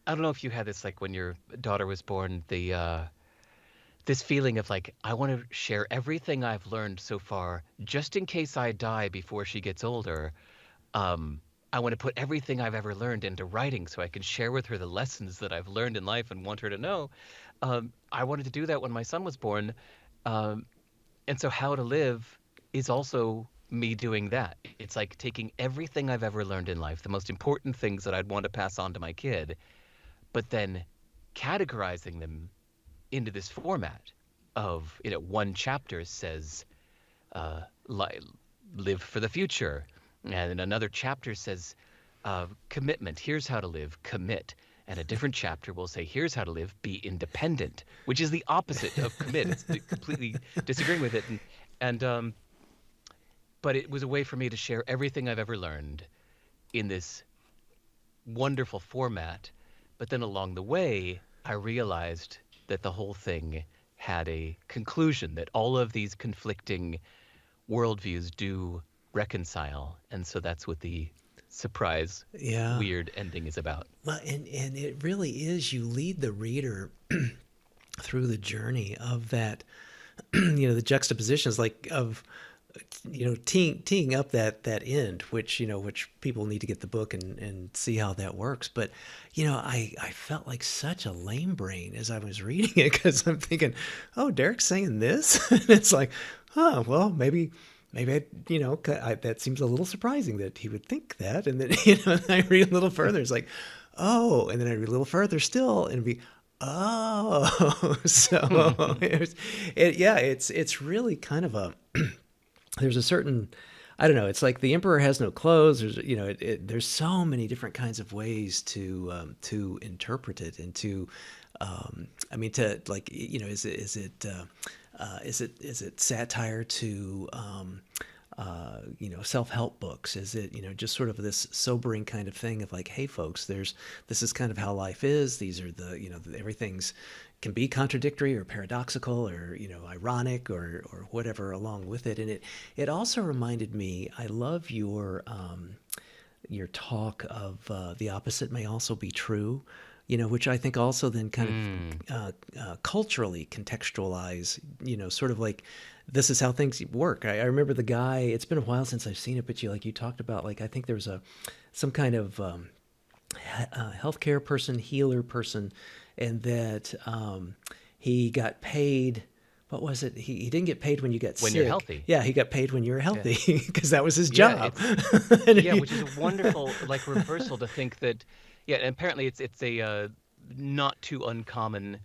I don't know if you had this, like when your daughter was born, this feeling of like, I want to share everything I've learned so far, just in case I die before she gets older. I want to put everything I've ever learned into writing so I can share with her the lessons that I've learned in life and want her to know. I wanted to do that when my son was born. And so How to Live is also me doing that. It's like taking everything I've ever learned in life, the most important things that I'd want to pass on to my kid, but then categorizing them into this format of, one chapter says, live for the future. And another chapter says, commitment. Here's how to live, commit. And a different chapter will say, here's how to live, be independent, which is the opposite of commit. It's completely disagreeing with it. But it was a way for me to share everything I've ever learned in this wonderful format. But then along the way, I realized that the whole thing had a conclusion, that all of these conflicting worldviews do reconcile. And so that's what the surprise, weird ending is about. Well, and it really is, you lead the reader through the journey of that, the juxtapositions, like of, teeing up that end, which people need to get the book and see how that works. But, I felt like such a lame brain as I was reading it, because I'm thinking, oh, Derek's saying this? And it's like, oh, well, maybe that seems a little surprising that he would think that. And then, and I read a little further, it's like, oh, and then I read a little further still, and it'd be, oh, so it's really kind of a, there's a certain, I don't know, it's like the emperor has no clothes. There's, there's so many different kinds of ways to interpret it, and to, to like, is it satire to, self-help books? Is it, just sort of this sobering kind of thing of like, hey folks, this is kind of how life is. These are everything's can be contradictory or paradoxical or, ironic or whatever along with it. And it also reminded me, I love your talk of the opposite may also be true, which I think also then kind of culturally contextualize, sort of like, this is how things work. I remember the guy, it's been a while since I've seen it, but you talked about, like, I think there was some kind of healthcare person, healer person, and that he got paid. What was it? He didn't get paid when you got sick. When you're healthy. Yeah, he got paid when you were healthy, because that was his job. Which is a wonderful reversal to think that. Yeah, and apparently it's a not too uncommon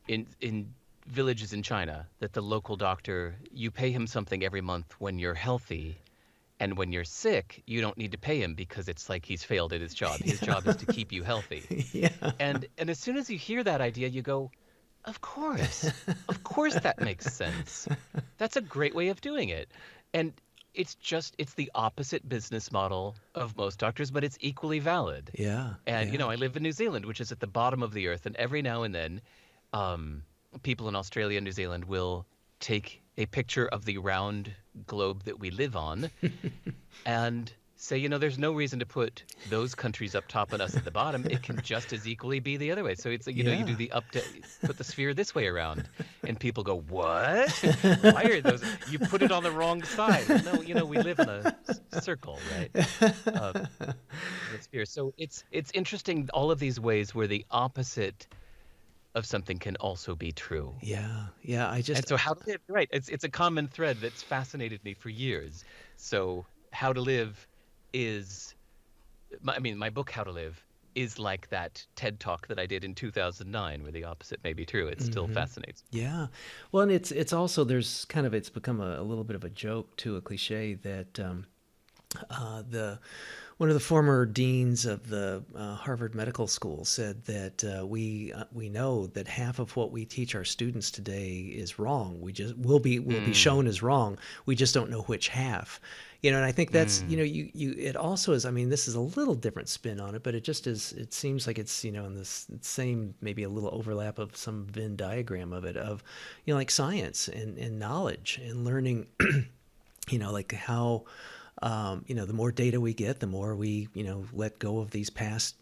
in villages in China that the local doctor, you pay him something every month when you're healthy. And when you're sick, you don't need to pay him, because it's like he's failed at his job. His job is to keep you healthy. Yeah. And as soon as you hear that idea, you go, of course that makes sense. That's a great way of doing it. And it's the opposite business model of most doctors, but it's equally valid. Yeah. And, I live in New Zealand, which is at the bottom of the earth. And every now and then, people in Australia and New Zealand will take a picture of the round globe that we live on and say, there's no reason to put those countries up top and us at the bottom. It can just as equally be the other way. So it's like, you do the put the sphere this way around, and people go, what? Why are those? You put it on the wrong side. No, we live in a circle, right? The sphere. So it's interesting, all of these ways where the opposite of something can also be true. Yeah. Yeah. I And just, so how to live, right? It's a common thread that's fascinated me for years. So how to live is, I mean, my book How to Live is like that TED talk that I did in 2009, where the opposite may be true. It still hmm. fascinates me. Yeah. Well, and it's also, there's kind of, it's become a little bit of a joke too, a cliche that, the one of the former deans of the Harvard Medical School said that we know that half of what we teach our students today is wrong. We just will be Mm, shown as wrong. We just don't know which half. And I think that's mm, you it also is. I mean, this is a little different spin on it, but it just is. It seems like it's in this same, maybe a little overlap of some Venn diagram of it, of like science and knowledge and learning. Like how the more data we get, the more we, let go of these past,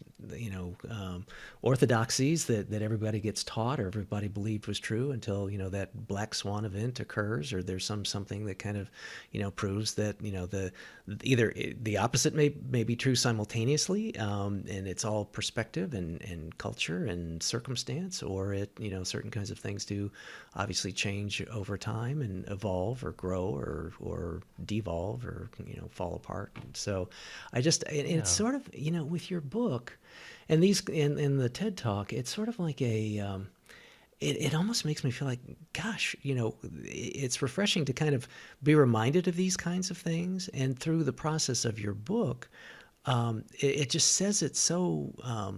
orthodoxies that everybody gets taught or everybody believed was true until, that black swan event occurs, or there's something that kind of, proves that, either the opposite may be true simultaneously, and it's all perspective and culture and circumstance, or certain kinds of things do obviously change over time and evolve or grow or devolve or fall apart. And so and it's yeah. sort of with your book and these in the TED talk, it's sort of like it almost makes me feel like, gosh, it's refreshing to kind of be reminded of these kinds of things. And through the process of your book, it just says it so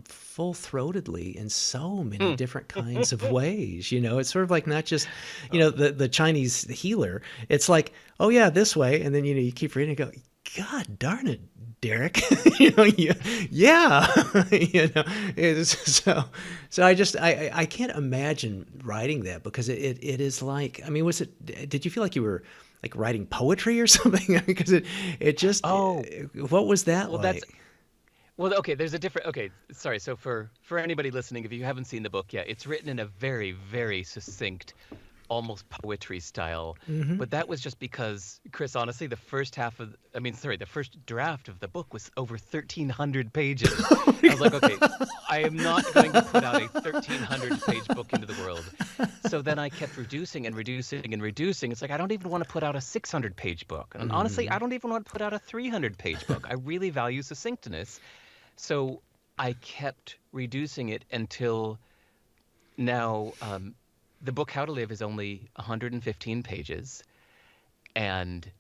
full-throatedly in so many Mm. different kinds of ways. It's sort of like not just, the Chinese healer. It's like, oh yeah, this way, and then you keep reading and go, God darn it, Derek. Yeah, It's, so I can't imagine writing that, because it is like, I mean, did you feel like you were like writing poetry or something? Because it just, Oh, what was that well, that's like? well, okay, there's a different okay, sorry. So for anybody listening, if you haven't seen the book yet, it's written in a very, very succinct, almost poetry style. Mm-hmm. But that was just because, Chris, honestly, the first half of, I mean, sorry, the first draft of the book was over 1,300 pages. I was like, okay, I am not going to put out a 1,300 page book into the world. So then I kept reducing and reducing and reducing. It's like, I don't even want to put out a 600 page book. And honestly, Mm-hmm. I don't even want to put out a 300 page book. I really value succinctness. So I kept reducing it until now. The book How to Live is only 115 pages. And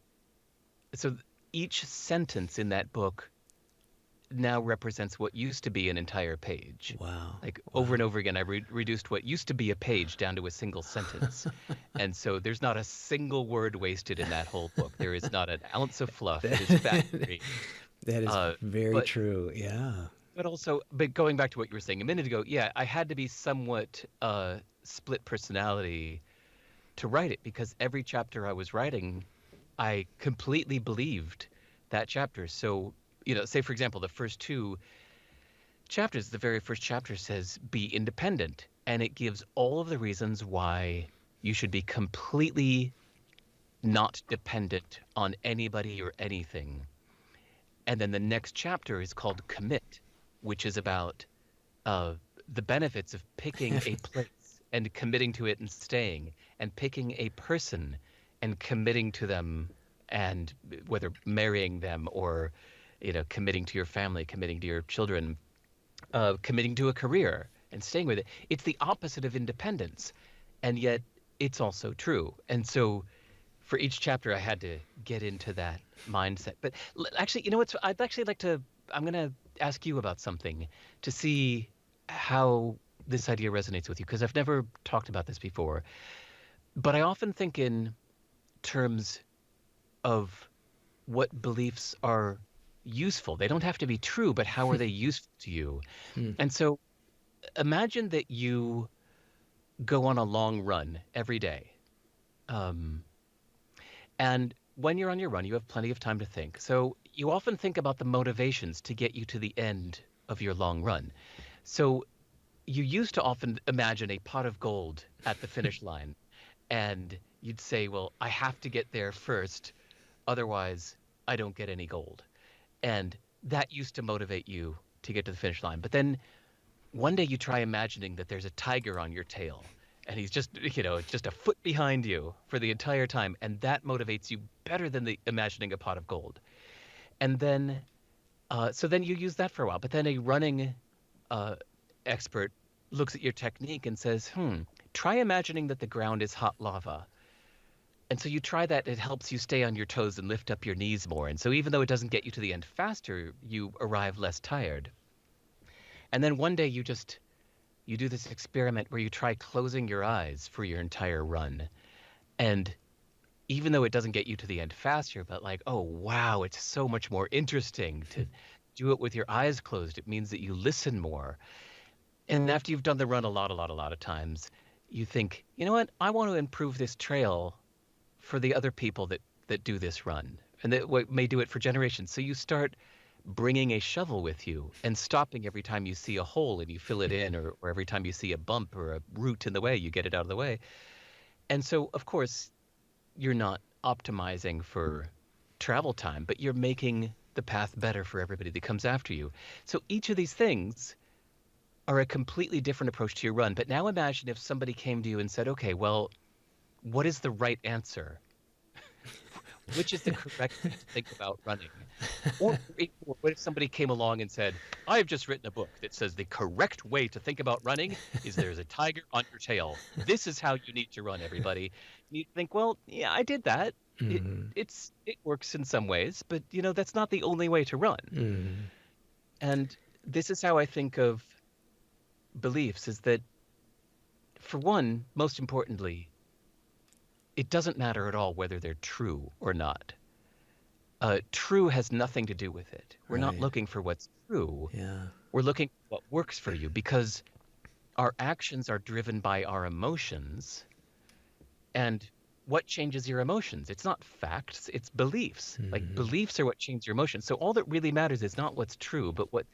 so each sentence in that book now represents what used to be an entire page. Wow. Like over and Wow. over again, I reduced what used to be a page down to a single sentence. And so there's not a single word wasted in that whole book. There is not an ounce of fluff. It is fact that, free. that is Uh, very but true. Yeah. but going back to what you were saying a minute ago, yeah, I had to be somewhat split personality to write it, because every chapter I was writing, I completely believed that chapter. So, say for example, the first two chapters, the very first chapter says be independent, and it gives all of the reasons why you should be completely not dependent on anybody or anything. And then the next chapter is called commit, which is about uh, the benefits of picking a place and committing to it and staying, and picking a person and committing to them, and whether marrying them or, committing to your family, committing to your children, committing to a career and staying with it. It's the opposite of independence, and yet it's also true. And so for each chapter, I had to get into that mindset. But actually, what? I'd actually like to. I'm going to ask you about something to see how this idea resonates with you, because I've never talked about this before. But I often think in terms of what beliefs are useful. They don't have to be true, but how are they useful to you? Hmm. And so imagine that you go on a long run every day. Um, And when you're on your run, you have plenty of time to think. So you often think about the motivations to get you to the end of your long run. So you used to often imagine a pot of gold at the finish line, and you'd say, well, I have to get there first, otherwise I don't get any gold. And that used to motivate you to get to the finish line. But then one day you try imagining that there's a tiger on your tail and he's just, just a foot behind you for the entire time. And that motivates you better than the imagining a pot of gold. And then, so then you use that for a while. But then a running uh, expert looks at your technique and says, try imagining that the ground is hot lava. And so you try that, it helps you stay on your toes and lift up your knees more. And so even though it doesn't get you to the end faster, you arrive less tired. And then one day you do this experiment where you try closing your eyes for your entire run. And even though it doesn't get you to the end faster, but like, oh, wow, it's so much more interesting to do it with your eyes closed. It means that you listen more. And after you've done the run a lot of times, you think, you know what? I want to improve this trail for the other people that do this run and that may do it for generations. So you start bringing a shovel with you and stopping every time you see a hole and you fill it in, or every time you see a bump or a root in the way, you get it out of the way. And so, of course, you're not optimizing for travel time, but you're making the path better for everybody that comes after you. So each of these things are a completely different approach to your run. But now imagine if somebody came to you and said, okay, well, what is the right answer? Which is the correct way to think about running? Or what if somebody came along and said, I've just written a book that says the correct way to think about running is there's a tiger on your tail. This is how you need to run, everybody. And you think, well, yeah, I did that. Mm-hmm. It works in some ways, but that's not the only way to run. Mm-hmm. And this is how I think of beliefs, is that, for one, most importantly, it doesn't matter at all whether they're true or not. True has nothing to do with it. We're not Right. looking for what's true. Yeah. We're looking for what works for you, because our actions are driven by our emotions. And what changes your emotions? It's not facts, it's beliefs. Like, Mm-hmm. beliefs are what change your emotions. So all that really matters is not what's true, but what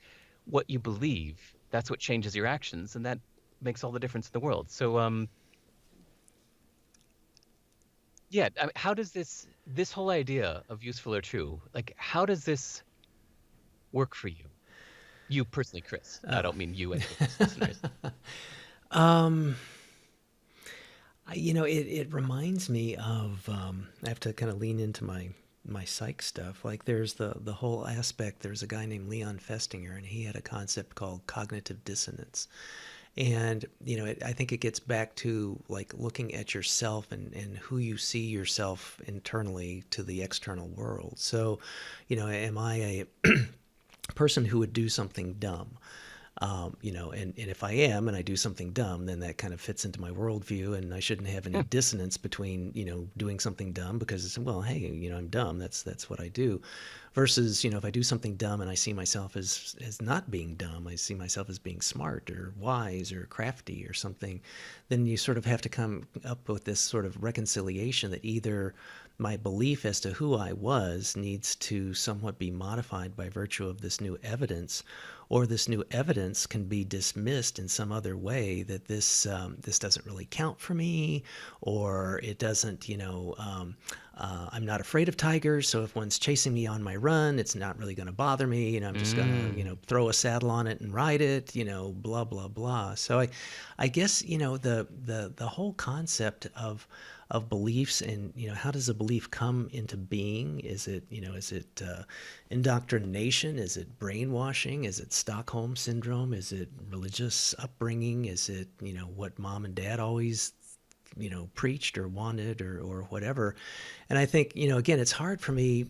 you believe. That's what changes your actions, and that makes all the difference in the world. So yeah, I mean, how does this whole idea of useful or true, like, how does this work for you? You personally, Chris. I don't mean you and listeners. Um, it reminds me of, I have to kind of lean into my psych stuff. Like, there's the whole aspect. There's a guy named Leon Festinger, and he had a concept called cognitive dissonance. And, I think it gets back to like looking at yourself and who you see yourself internally to the external world. So, am I a person who would do something dumb? And if I am and I do something dumb, then that kind of fits into my worldview, and I shouldn't have any dissonance between, doing something dumb because, well, hey, I'm dumb. That's what I do. Versus, if I do something dumb and I see myself as not being dumb, I see myself as being smart or wise or crafty or something, then you sort of have to come up with this sort of reconciliation that either my belief as to who I was needs to somewhat be modified by virtue of this new evidence, or this new evidence can be dismissed in some other way, that this doesn't really count for me, or it doesn't, I'm not afraid of tigers, so if one's chasing me on my run, it's not really going to bother me. I'm just going to, throw a saddle on it and ride it, blah, blah, blah. So I guess, the whole concept of beliefs, and how does a belief come into being? Is it indoctrination? Is it brainwashing? Is it Stockholm syndrome? Is it religious upbringing? Is it what mom and dad always preached or wanted, or whatever? And I think again, it's hard for me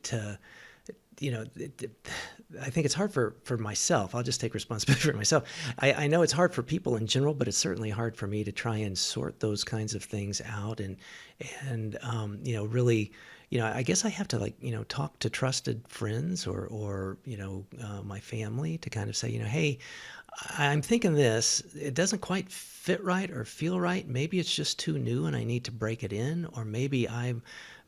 to I think it's hard for myself. I'll just take responsibility for myself. I know it's hard for people in general, but it's certainly hard for me to try and sort those kinds of things out, and really, I guess I have to talk to trusted friends, or my family, to kind of say, hey, I'm thinking this, it doesn't quite fit right or feel right. Maybe it's just too new and I need to break it in, or maybe I'm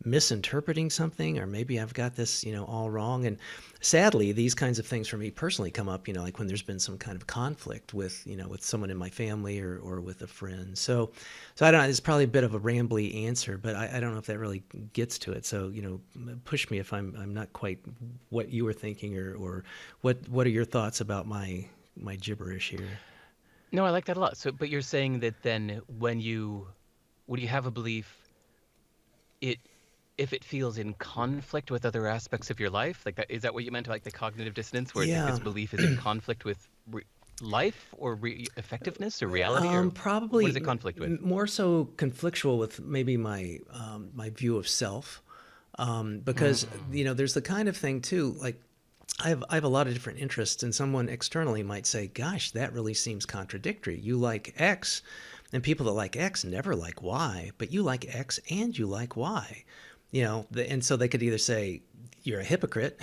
misinterpreting something, or maybe I've got this, all wrong. And sadly, these kinds of things for me personally come up, like when there's been some kind of conflict with, with someone in my family, or with a friend. So I don't know, it's probably a bit of a rambly answer, but I don't know if that really gets to it. So, push me if I'm not quite what you were thinking, or what are your thoughts about my my gibberish here. No, I like that a lot. So, but you're saying that then when you have a belief, it if it feels in conflict with other aspects of your life, like that, is that what you meant, like the cognitive dissonance, where it's like Yeah. this belief is in conflict with life or effectiveness or reality, or what Probably does it conflict with? more so conflictual with maybe my view of self, because Mm. there's the kind of thing too. Like I have a lot of different interests, and someone externally might say, "Gosh, that really seems contradictory. You like X, and people that like X never like Y, but you like X and you like Y." And so they could either say you're a hypocrite,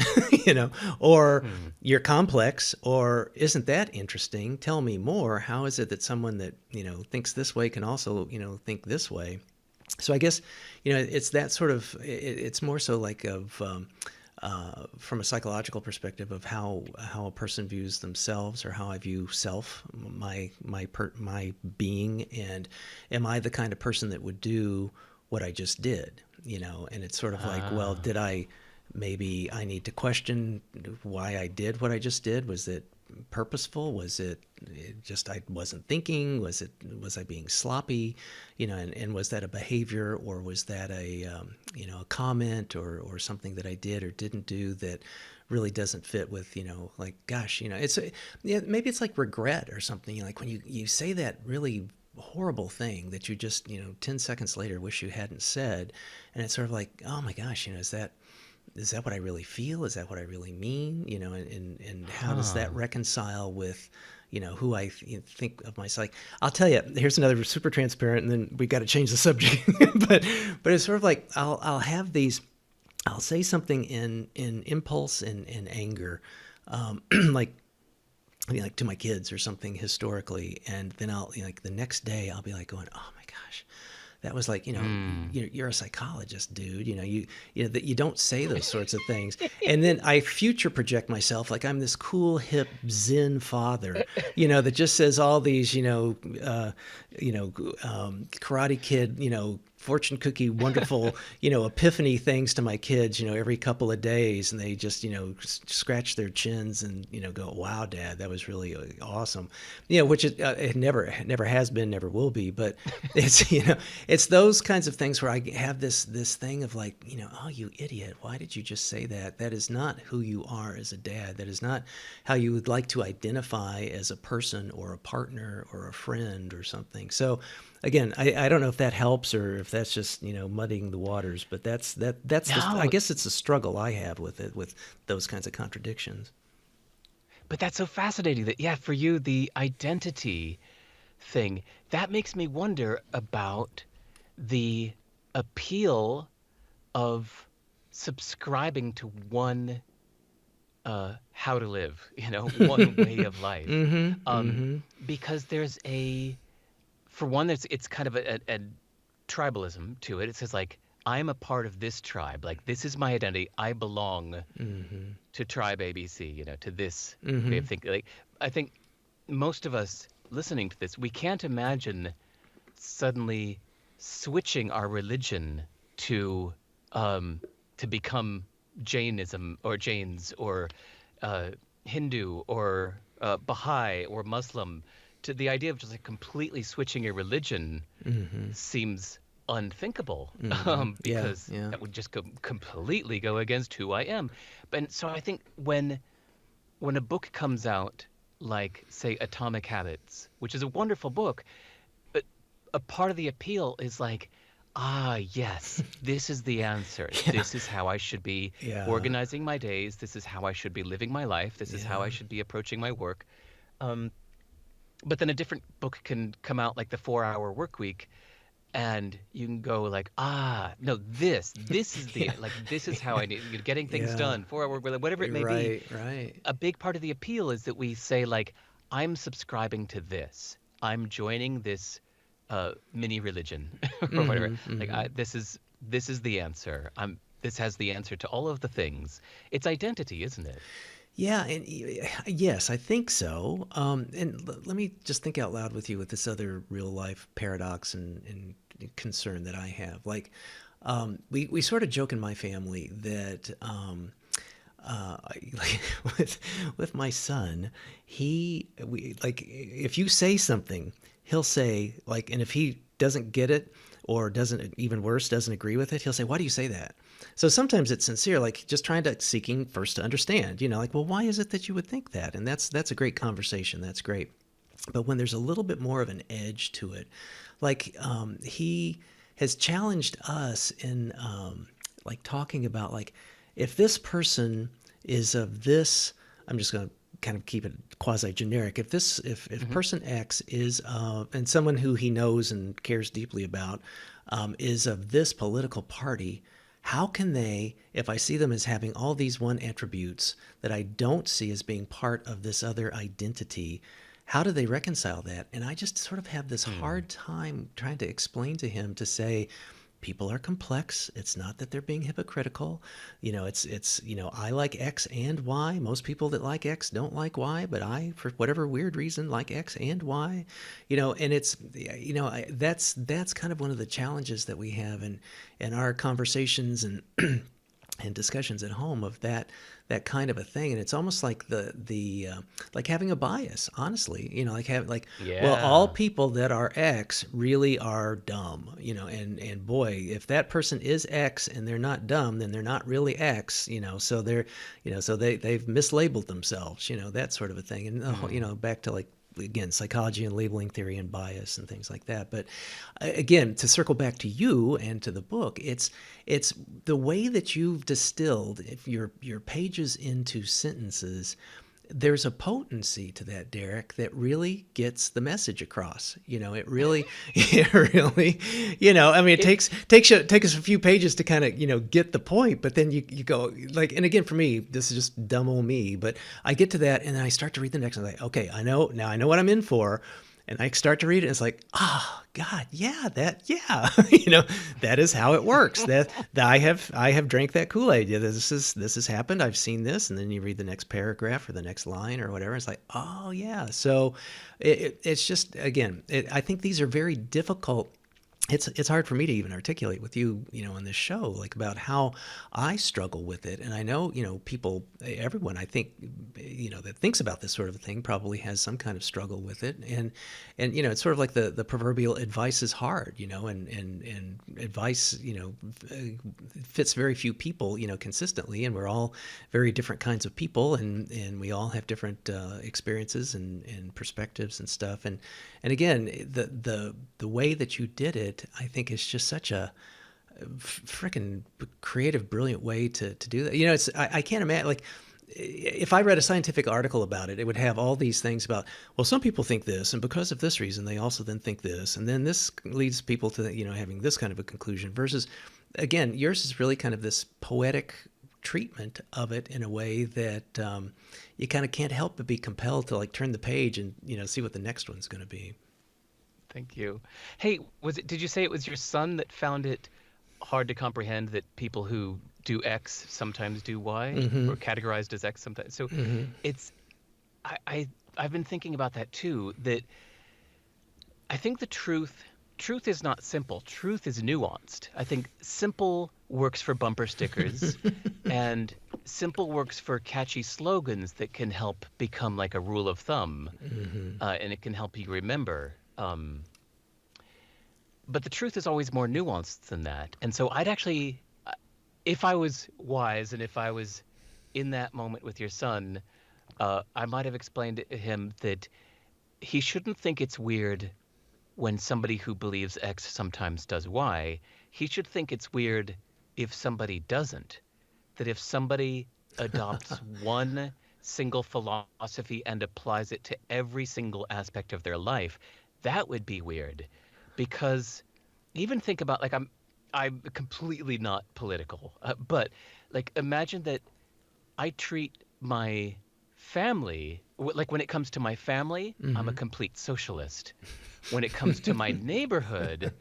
or Hmm. you're complex, or isn't that interesting? Tell me more. How is it that someone that thinks this way can also think this way? So I guess it's that sort of it's more so like of from a psychological perspective of how a person views themselves, or how I view self, my being, and am I the kind of person that would do what I just did? And it's sort of like, well, Ah. did I maybe I need to question why I did what I just did. Was it purposeful? Was it just I wasn't thinking? Was I being sloppy? And was that a behavior, or was that a comment, or something that I did or didn't do that really doesn't fit with like, gosh, yeah, maybe it's like regret or something. Like when you say that really horrible thing that you just 10 seconds later wish you hadn't said, and it's sort of like, oh my gosh, is that what I really feel? Is that what I really mean? And how does that Huh. reconcile with, who I think of myself? Like, I'll tell you, here's another super transparent, and then we got to change the subject. but it's sort of like I'll have these. I'll say something in impulse and anger, like like to my kids or something historically, and then I'll like the next day I'll be like going, oh my gosh, that was like, Hmm. you're a psychologist, dude. That you don't say those sorts of things. And then I future project myself like I'm this cool, hip Zen father, that just says all these, Karate Kid, fortune cookie, wonderful, epiphany things to my kids, every couple of days. And they just, scratch their chins and, go, wow, Dad, that was really awesome. Which it never has been, never will be. But it's, it's those kinds of things where I have this thing of like, oh, you idiot, why did you just say that? That is not who you are as a dad. That is not how you would like to identify as a person or a partner or a friend or something. So again, I don't know if that helps or if that's just muddying the waters, but that's I No, guess it's a struggle I have with it, with those kinds of contradictions. but that's so fascinating that, yeah, for you, the identity thing, that makes me wonder about the appeal of subscribing to one how to live, one way of life. Mm-hmm. Um, Mm-hmm. because there's for one, it's kind of a tribalism to it. It says like, I'm a part of this tribe. Like, this is my identity. I belong Mm-hmm. to tribe ABC, to this way Mm-hmm. of thinking. Like, I think most of us listening to this, we can't imagine suddenly switching our religion to um to become Jainism or Jains or uh Hindu or Baha'i or Muslim. To the idea of just like completely switching your religion Mm-hmm. seems unthinkable, Mm-hmm. Yeah. because Yeah. that would just completely go against who I am. And so I think when a book comes out, like say Atomic Habits, which is a wonderful book, but a part of the appeal is like, ah, yes, this is the answer. Yeah. This is how I should be Yeah. organizing my days. This is how I should be living my life. This is how Yeah. I should be approaching my work. Um, but then a different book can come out, like the 4 Hour Work Week, and you can go like, ah, no, this is Yeah. this is how I need, getting things Yeah. done, 4 hour, whatever it You're may be. right. Right. A big part of the appeal is that we say like, I'm subscribing to this. I'm joining this mini religion or whatever. Mm-hmm. Like, Mm-hmm. this is the answer. This has the answer to all of the things. It's identity, isn't it? Yeah, and yes, I think so. And let me just think out loud with you with this other real life paradox and concern that I have. Like, we sort of joke in my family that like with my son, like if you say something, he'll say like, and if he doesn't get it or doesn't, even worse, doesn't agree with it, he'll say, "Why do you say that?" So sometimes it's sincere, like just trying to seeking first to understand, like, well, why is it that you would think that? And that's a great conversation. That's great. But when there's a little bit more of an edge to it, like he has challenged us in like talking about like if this person is of this, I'm just going to kind of keep it quasi generic. If person X is and someone who he knows and cares deeply about is of this political party, how can they, if I see them as having all these one attributes that I don't see as being part of this other identity, how do they reconcile that? And I just sort of have this hard time trying to explain to him to say, people are complex. It's not that they're being hypocritical. I like X and Y. Most people that like X don't like Y, but I, for whatever weird reason, like X and Y. And it's, that's kind of one of the challenges that we have in our conversations and and discussions at home of that kind of a thing. And it's almost like the like having a bias, honestly, well, all Yeah. people that are X really are dumb, and boy, if that person is X and they're not dumb, then they're not really X, so they're, so they've mislabeled themselves, that sort of a thing. And back to like, again, psychology and labeling theory and bias and things like that. But again, to circle back to you and to the book, it's the way that you've distilled your pages into sentences. There's a potency to that, Derek, that really gets the message across. It really, it really, I mean, it It takes us a few pages to kind of, get the point, but then you go like, and again, for me, this is just dumb old me, but I get to that and then I start to read the next one. Like, okay, I know what I'm in for. And I start to read it, and it's like, oh God, yeah, that is how it works. That I have drank that Kool-Aid. Yeah, this has happened. I've seen this, and then you read the next paragraph or the next line or whatever. It's like, oh yeah. So it's just, again, I think these are very difficult. It's hard for me to even articulate with you, on this show, like about how I struggle with it. And I know, people, everyone, I think, that thinks about this sort of thing probably has some kind of struggle with it. And it's sort of like the proverbial advice is hard, and advice, fits very few people, consistently. And we're all very different kinds of people, and we all have different experiences and perspectives and stuff. And again, the way that you did it, I think, is just such a freaking creative, brilliant way to do that. I can't imagine, like, if I read a scientific article about it, it would have all these things about, well, some people think this, and because of this reason, they also then think this, and then this leads people to, having this kind of a conclusion. Versus, again, yours is really kind of this poetic treatment of it in a way that you kind of can't help but be compelled to like turn the page and see what the next one's going to be. Thank you. Hey, did you say it was your son that found it hard to comprehend that people who do X sometimes do Y, Mm-hmm. or categorized as X sometimes? So Mm-hmm. it's I've been thinking about that too, that I think the truth is not simple. Truth is nuanced. I think simple works for bumper stickers, and simple works for catchy slogans that can help become like a rule of thumb, Mm-hmm. and it can help you remember. But the truth is always more nuanced than that. And so I'd actually, if I was wise and if I was in that moment with your son, I might have explained to him that he shouldn't think it's weird when somebody who believes X sometimes does Y. He should think it's weird if somebody doesn't. That if somebody adopts one single philosophy and applies it to every single aspect of their life, that would be weird. Because even think about, like, I'm completely not political, but like imagine that I treat my family, like when it comes to my family, I'm a Mm-hmm. complete socialist. When it comes to my neighborhood,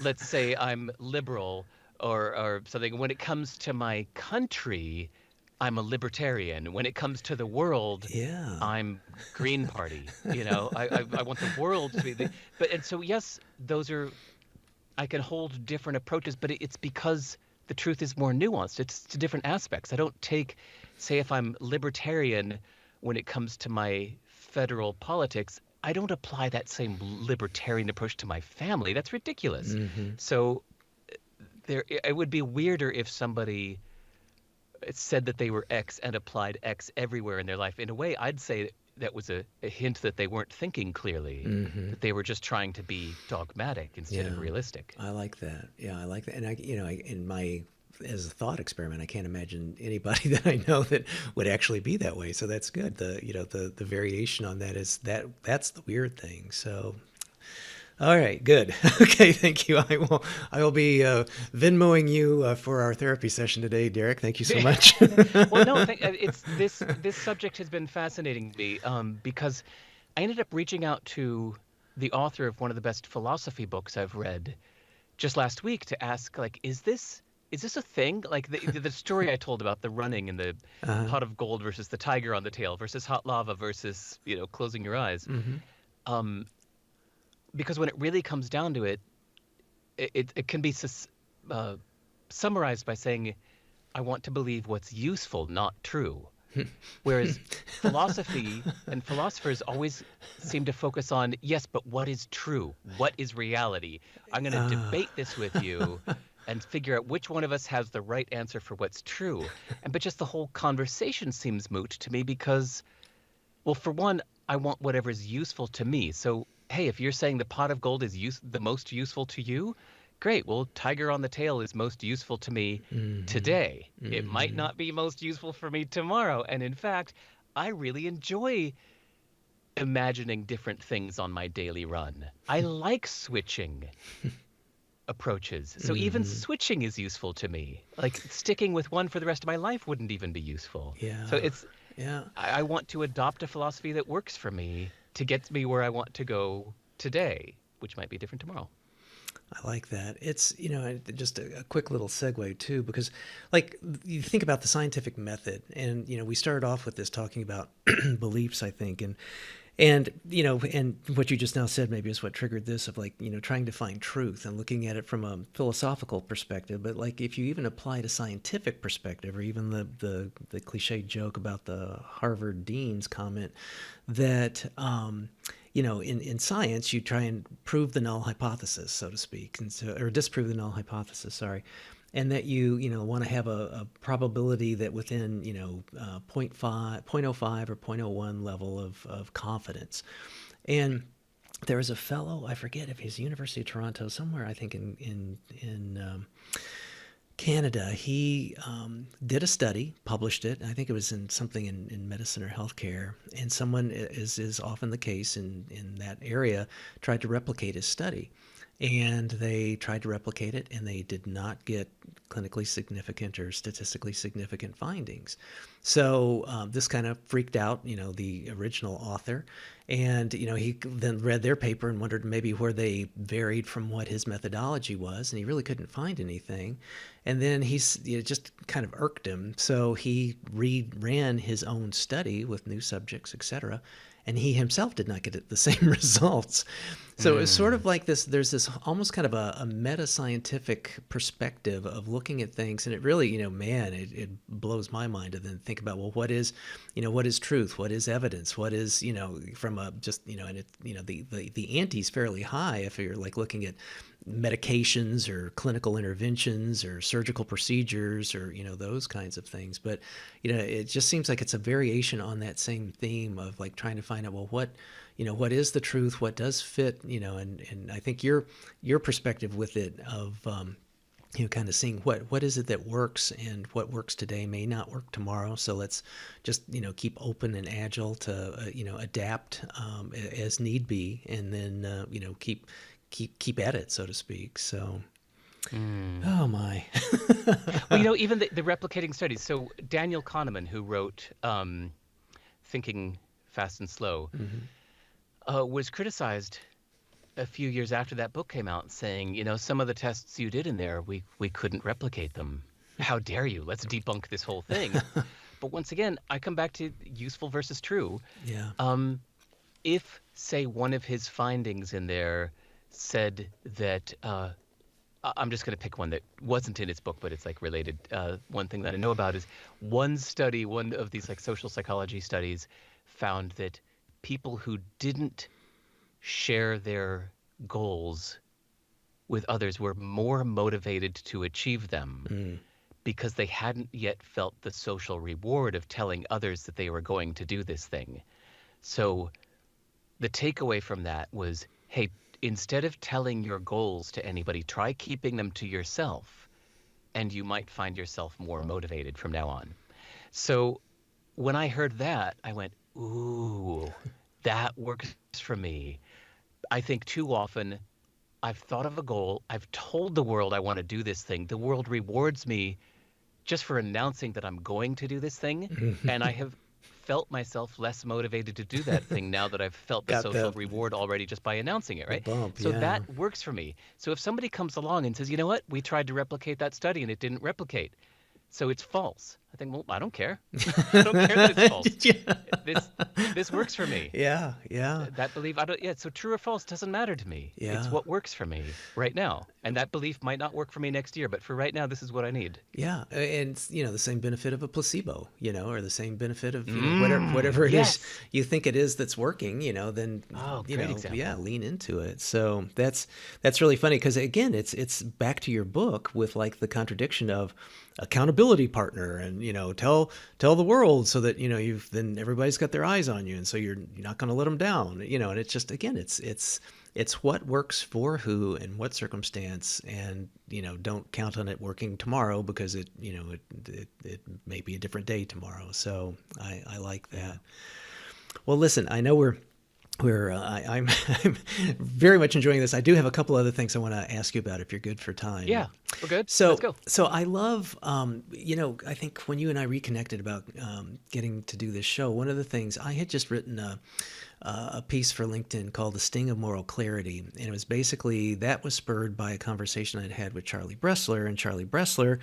let's say I'm liberal or something. When it comes to my country, I'm a libertarian. When it comes to the world, Yeah. I'm Green Party. I want the world to be but and so yes, those are I can hold different approaches, but it's because the truth is more nuanced. It's to different aspects. I don't take, say, if I'm libertarian when it comes to my federal politics, I don't apply that same libertarian approach to my family. That's ridiculous. Mm-hmm. So it would be weirder if somebody said that they were X and applied X everywhere in their life. In a way, I'd say that was a hint that they weren't thinking clearly, Mm-hmm. that they were just trying to be dogmatic instead Yeah, of realistic. I like that. Yeah, I like that. And in my as a thought experiment, I can't imagine anybody that I know that would actually be that way. So that's good. The variation on that that's the weird thing. So all right, good. Okay, thank you. I will be Venmoing you for our therapy session today, Derek. Thank you so much. Well, no, it's this subject has been fascinating to me because I ended up reaching out to the author of one of the best philosophy books I've read just last week to ask, like, is this a thing? Like the story I told about the running and the Uh-huh. pot of gold versus the tiger on the tail versus hot lava versus, closing your eyes. Mm-hmm. Um, because when it really comes down to it, it can be summarized by saying, I want to believe what's useful, not true. Whereas philosophy and philosophers always seem to focus on, yes, but what is true? What is reality? I'm going to debate this with you and figure out which one of us has the right answer for what's true. But just the whole conversation seems moot to me because, well, for one, I want whatever's useful to me. So, hey, if you're saying the pot of gold is the most useful to you, great. Well, tiger on the tail is most useful to me today. It might not be most useful for me tomorrow. And in fact, I really enjoy imagining different things on my daily run. I like switching approaches. So even switching is useful to me. Like sticking with one for the rest of my life wouldn't even be useful. Yeah. So Yeah. I want to adopt a philosophy that works for me to get me where I want to go today, which might be different tomorrow. I like that. It's, just a quick little segue too, because like you think about the scientific method and, we started off with this talking about beliefs, I think. And what you just now said maybe is what triggered this of like, trying to find truth and looking at it from a philosophical perspective. But like if you even apply a scientific perspective or even the cliche joke about the Harvard dean's comment that, in science, you try and prove the null hypothesis, so to speak, or disprove the null hypothesis, sorry. And that you want to have a probability that within 0.5, 0.05 or 0.01 level of confidence. And there was a fellow, I forget if he's University of Toronto, somewhere I think in Canada. He did a study, published it. I think it was in something in medicine or healthcare. And someone, is often the case in that area, tried to replicate his study. And they tried to replicate it, and they did not get clinically significant or statistically significant findings. So this kind of freaked out, the original author. And, he then read their paper and wondered maybe where they varied from what his methodology was, and he really couldn't find anything. And then it just kind of irked him. So he ran his own study with new subjects, etc., and he himself did not get the same results. So it's sort of like this, there's this almost kind of a meta-scientific perspective of looking at things. And it really, man, it blows my mind to then think about, well, what is truth? What is evidence? What is, from a just, and the ante's fairly high if you're like looking at medications or clinical interventions or surgical procedures or, those kinds of things. But, it just seems like it's a variation on that same theme of like trying to find out, well, what is the truth? What does fit, and I think your perspective with it of, kind of seeing what is it that works and what works today may not work tomorrow. So let's just, keep open and agile to, adapt as need be, and then, keep at it, so to speak. So, oh my. Well, even the replicating studies. So Daniel Kahneman, who wrote Thinking Fast and Slow, was criticized a few years after that book came out, saying, some of the tests you did in there, we couldn't replicate them. How dare you? Let's debunk this whole thing. But once again, I come back to useful versus true. Yeah. If, say, one of his findings in there said that I'm just going to pick one that wasn't in his book, but it's like related. One thing that I know about is one study, one of these like social psychology studies found that people who didn't share their goals with others were more motivated to achieve them because they hadn't yet felt the social reward of telling others that they were going to do this thing. So the takeaway from that was, hey, instead of telling your goals to anybody, try keeping them to yourself, and you might find yourself more motivated from now on. So when I heard that, I went, ooh, that works for me. I think too often I've thought of a goal, I've told the world I want to do this thing. The world rewards me just for announcing that I'm going to do this thing, and I have felt myself less motivated to do that thing now that I've felt the Got social reward already just by announcing it, the right? bump, So yeah. that works for me. So if somebody comes along and says, you know what, we tried to replicate that study and it didn't replicate, so it's false. I think, well, I don't care. I don't care that it's false. Yeah. This works for me. Yeah, yeah, That belief, so true or false doesn't matter to me. It's yeah. what works for me right now. And that belief might not work for me next year, but for right now, this is what I need. Yeah, and the same benefit of a placebo, or the same benefit of whatever it is Yes. you think it is that's working, then Oh, great example. yeah, lean into it. So that's really funny because again, it's back to your book with like the contradiction of accountability partner and tell the world so that then everybody's got their eyes on you and so you're not going to let them down, and it's just again it's what works for who and what circumstance, and don't count on it working tomorrow because it may be a different day tomorrow. So I like that. Well, listen, I know I'm I'm very much enjoying this. I do have a couple other things I want to ask you about if you're good for time. Yeah, we're good. So, Let's go. so I love, I think when you and I reconnected about getting to do this show, one of the things I had just written a piece for LinkedIn called "The Sting of Moral Clarity," and it was basically that was spurred by a conversation I'd had with Charlie Bressler, and Charlie Bressler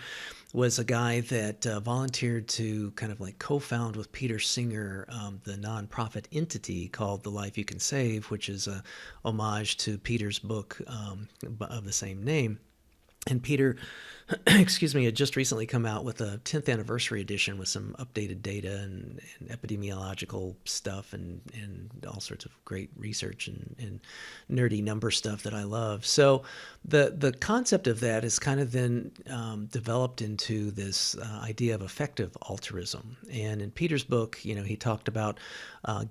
was a guy that volunteered to kind of like co-found with Peter Singer the nonprofit entity called The Life You Can Save, which is a homage to Peter's book of the same name. And Peter, excuse me, had just recently come out with a 10th anniversary edition with some updated data and epidemiological stuff and all sorts of great research and nerdy number stuff that I love. So the concept of that is kind of then developed into this idea of effective altruism. And in Peter's book, he talked about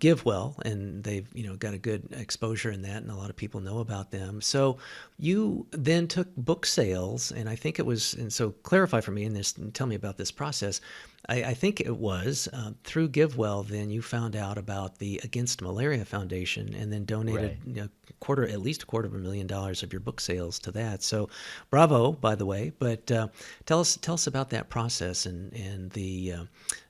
Give Well, and they've got a good exposure in that, and a lot of people know about them. So you then took book sales, and I think it was, and so clarify for me and tell me about this process. I think it was through Give Well, then you found out about the Against Malaria Foundation, and then donated at least $250,000 of your book sales to that. So, bravo, by the way. But tell us about that process and the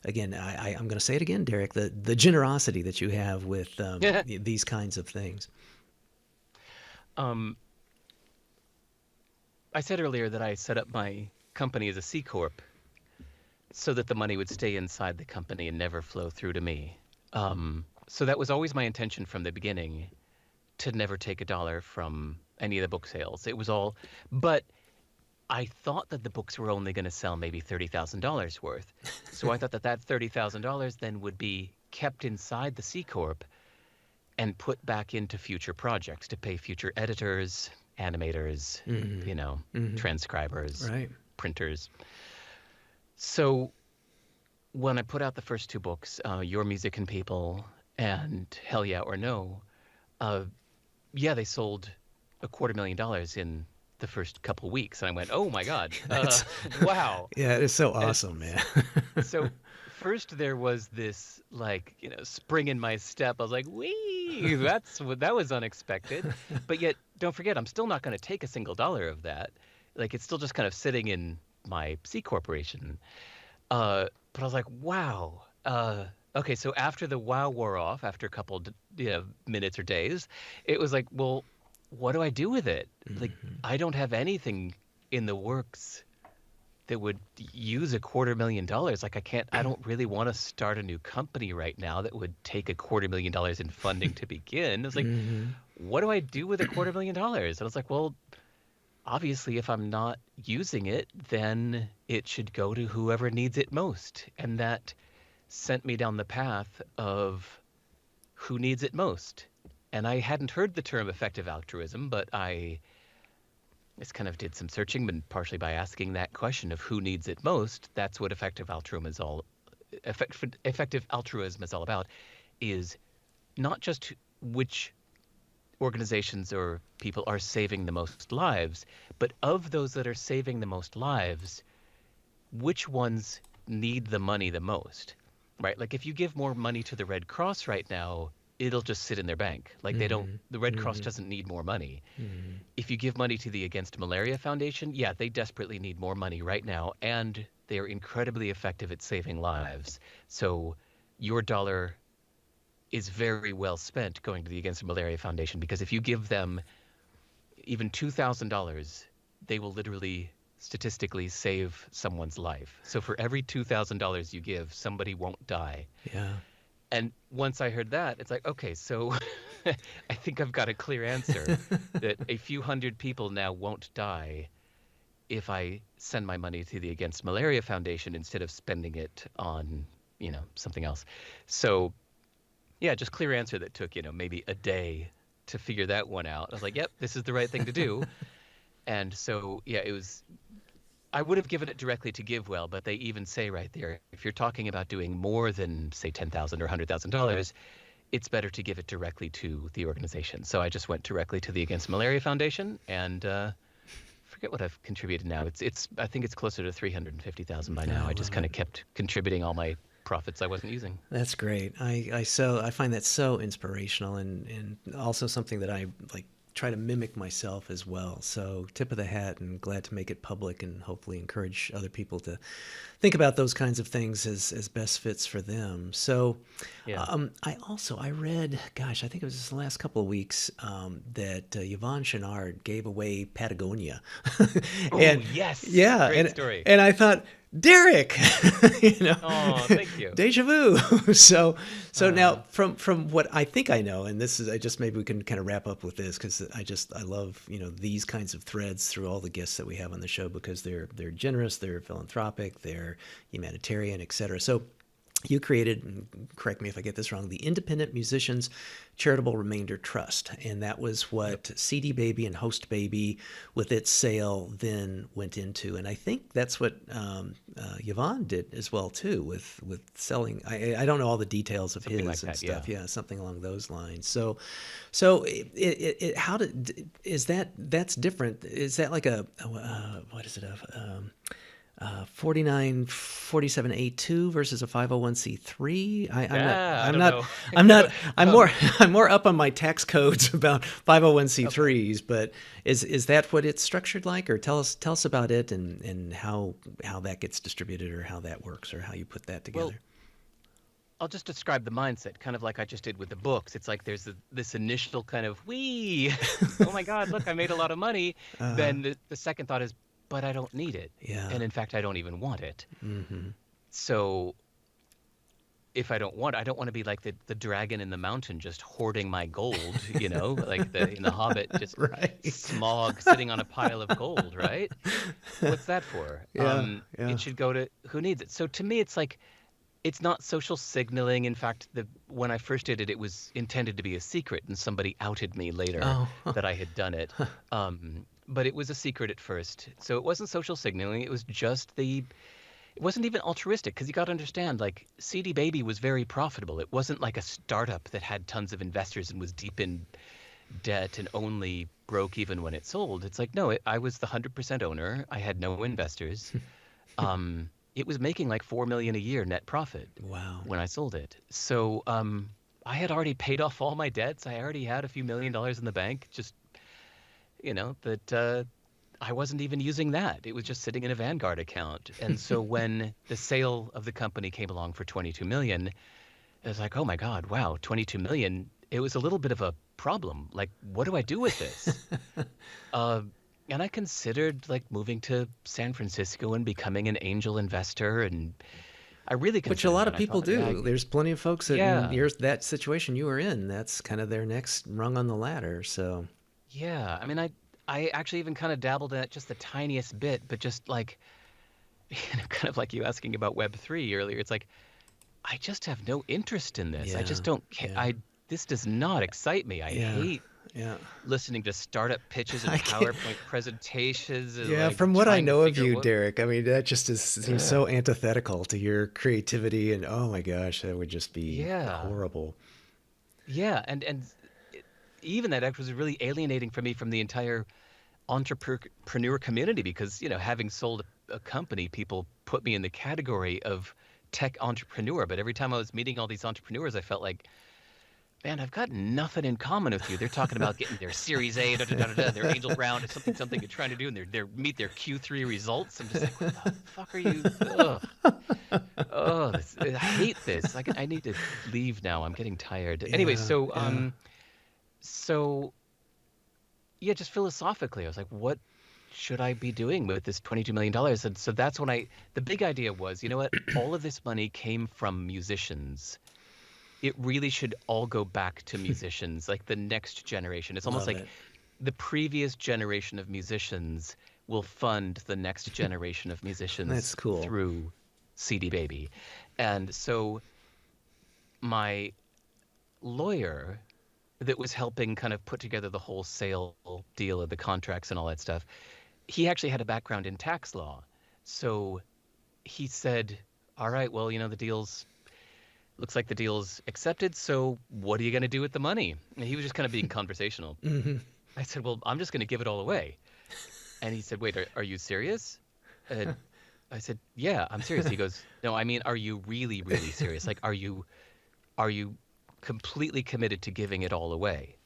again, I'm going to say it again, Derek, the generosity that you have with these kinds of things. I said earlier that I set up my company as a C Corp so that the money would stay inside the company and never flow through to me. So that was always my intention from the beginning, to never take a dollar from any of the book sales. It was all, but I thought that the books were only going to sell maybe $30,000 worth. So I thought that $30,000 then would be kept inside the C Corp and put back into future projects to pay future editors, animators, transcribers, printers. So when I put out the first two books, Your Music and People and Hell Yeah or No, they sold $250,000 in the first couple weeks. And I went, oh my God, wow. Yeah, it's so awesome, man. So first there was this spring in my step. I was like, wee, that was unexpected. But yet, don't forget, I'm still not going to take a single dollar of that. It's still just kind of sitting in my C corporation. But I was like, wow. Okay, so after the wow wore off, after a couple minutes or days, it was like, well, what do I do with it? I don't have anything in the works that would use $250,000. I don't really want to start a new company right now that would take $250,000 in funding to begin. It's like, what do I do with $250,000? And I was like, well, obviously, if I'm not using it, then it should go to whoever needs it most. And that sent me down the path of who needs it most. And I hadn't heard the term effective altruism, but I just kind of did some searching, and partially by asking that question of who needs it most. That's what effective altruism is all about, is not just which organizations or people are saving the most lives, but of those that are saving the most lives, which ones need the money the most, right? Like if you give more money to the Red Cross right now, it'll just sit in their bank. Like the Red Cross doesn't need more money. If you give money to the Against Malaria Foundation, yeah, they desperately need more money right now, and they're incredibly effective at saving lives. So your dollar is very well spent going to the Against Malaria Foundation, because if you give them even $2,000, they will literally statistically save someone's life. So for every $2,000 you give, somebody won't die. Yeah. And once I heard that, it's like, okay, so I think I've got a clear answer that a few hundred people now won't die if I send my money to the Against Malaria Foundation instead of spending it on, something else. So yeah, just clear answer that took, maybe a day to figure that one out. I was like, yep, this is the right thing to do. And so, yeah, I would have given it directly to GiveWell, but they even say right there, if you're talking about doing more than, say, $10,000 or $100,000, it's better to give it directly to the organization. So I just went directly to the Against Malaria Foundation, and forget what I've contributed now. I think it's closer to 350,000 by now. I just kind of kept contributing all my profits I wasn't using. That's great. I find that so inspirational, and also something that I like try to mimic myself as well. So tip of the hat, and glad to make it public and hopefully encourage other people to think about those kinds of things as best fits for them. So Yeah. I read, gosh, I think it was just the last couple of weeks, that Yvon Chouinard gave away Patagonia. Oh, yes. Yeah. Great story. And I thought, Derek, Oh, thank you. deja vu. So now from what I think I know, and this is, I just, maybe we can kind of wrap up with this, because I love, these kinds of threads through all the guests that we have on the show, because they're generous, they're philanthropic, they're humanitarian, etc. So you created, and correct me if I get this wrong, the Independent Musicians Charitable Remainder Trust. And that was what CD Baby and Host Baby, with its sale, then went into. And I think that's what Yvonne did as well, too, with selling. I don't know all the details of Something his like and that, stuff. yeah. Yeah, something along those lines. So that's different. Is that like what is it, 4947A2 versus a 501c3? I'm not. I'm more up on my tax codes about 501c3s, but is that what it's structured like? Or tell us about it, and how that gets distributed, or how that works, or how you put that together. Well, I'll just describe the mindset, kind of like I just did with the books. It's like there's this initial kind of, oh my God, look, I made a lot of money. Then the second thought is, but I don't need it. Yeah. And in fact, I don't even want it. Mm-hmm. So if I don't want to be like the dragon in the mountain just hoarding my gold, like in The Hobbit, just Right. Smaug sitting on a pile of gold, right? What's that for? Yeah. It should go to who needs it. So to me, it's like, it's not social signaling. In fact, when I first did it, it was intended to be a secret, and somebody outed me later that I had done it. But it was a secret at first. So it wasn't social signaling. It was just it wasn't even altruistic, because you got to understand, like, CD Baby was very profitable. It wasn't like a startup that had tons of investors and was deep in debt and only broke even when it sold. It's like, no, I was the 100% owner. I had no investors. It was making like $4 million a year net profit. Wow. When I sold it. So I had already paid off all my debts. I already had a few $1 million in the bank. Just, that I wasn't even using that. It was just sitting in a Vanguard account. And so when the sale of the company came along for $22 million, it was like, oh my God, wow, $22 million. It was a little bit of a problem. Like, what do I do with this? And I considered like moving to San Francisco and becoming an angel investor, and I really considered Which a lot that. of people do. Yeah, There's plenty of folks that Yeah. that situation you were in, that's kind of their next rung on the ladder. So Yeah, I mean, I actually even kind of dabbled in it just the tiniest bit, but just like, kind of like you asking about Web3 earlier. It's like, I just have no interest in this. I Yeah, just don't care. yeah, This does not excite me. I yeah, hate yeah. listening to startup pitches and I can't. PowerPoint presentations and Yeah, like from what I trying to know of figure out you, what. Derek, I mean, that just seems Ugh. so antithetical to your creativity, and oh my gosh, that would just be Yeah, horrible. yeah, and it- even that act was really alienating for me from the entire entrepreneur community because having sold a company, people put me in the category of tech entrepreneur. But every time I was meeting all these entrepreneurs, I felt like, man, I've got nothing in common with you. They're talking about getting their Series A, da da da da, da, their angel round, something something they're trying to do, and they're meet their Q3 results. I'm just like, what the fuck are you? Ugh, I hate this. I need to leave now. I'm getting tired. Anyway, Yeah, so yeah. so yeah, just philosophically, I was like, what should I be doing with this $22 million? And so that's when the big idea was, you know what? All of this money came from musicians. It really should all go back to musicians, like the next generation. It's almost Love like it. the previous generation of musicians will fund the next generation of That's musicians cool. through CD Baby. And so my lawyer that was helping kind of put together the whole sale deal of the contracts and all that stuff, he actually had a background in tax law. So he said, all right, well, the deal's looks like the deal's accepted. So what are you going to do with the money? And he was just kind of being conversational. Hmm. I said, well, I'm just going to give it all away. And he said, wait, are you serious? And I said, yeah, I'm serious. He goes, no, I mean, are you really, really serious? Like, are you completely committed to giving it all away?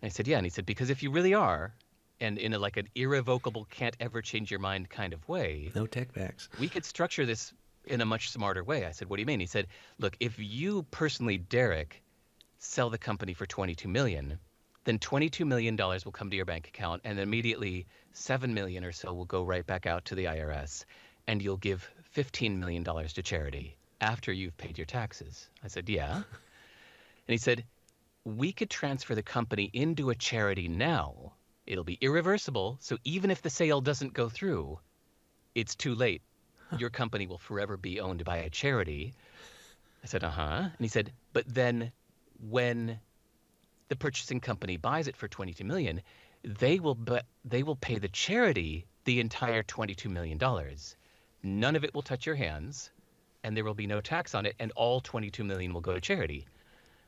And I said, yeah. And he said, because if you really are, and in like an irrevocable, can't ever change your mind kind of way, No tech backs. we could structure this in a much smarter way. I said, what do you mean? He said, look, if you personally, Derek, sell the company for 22 million, then $22 million will come to your bank account, and immediately 7 million or so will go right back out to the IRS, and you'll give $15 million to charity after you've paid your taxes. I said, yeah. And he said, we could transfer the company into a charity now. It'll be irreversible, so even if the sale doesn't go through, it's too late. Your company will forever be owned by a charity. I said, uh-huh. And he said, but then when the purchasing company buys it for 22 million, they will pay the charity the entire $22 million. None of it will touch your hands, and there will be no tax on it, and all 22 million will go to charity.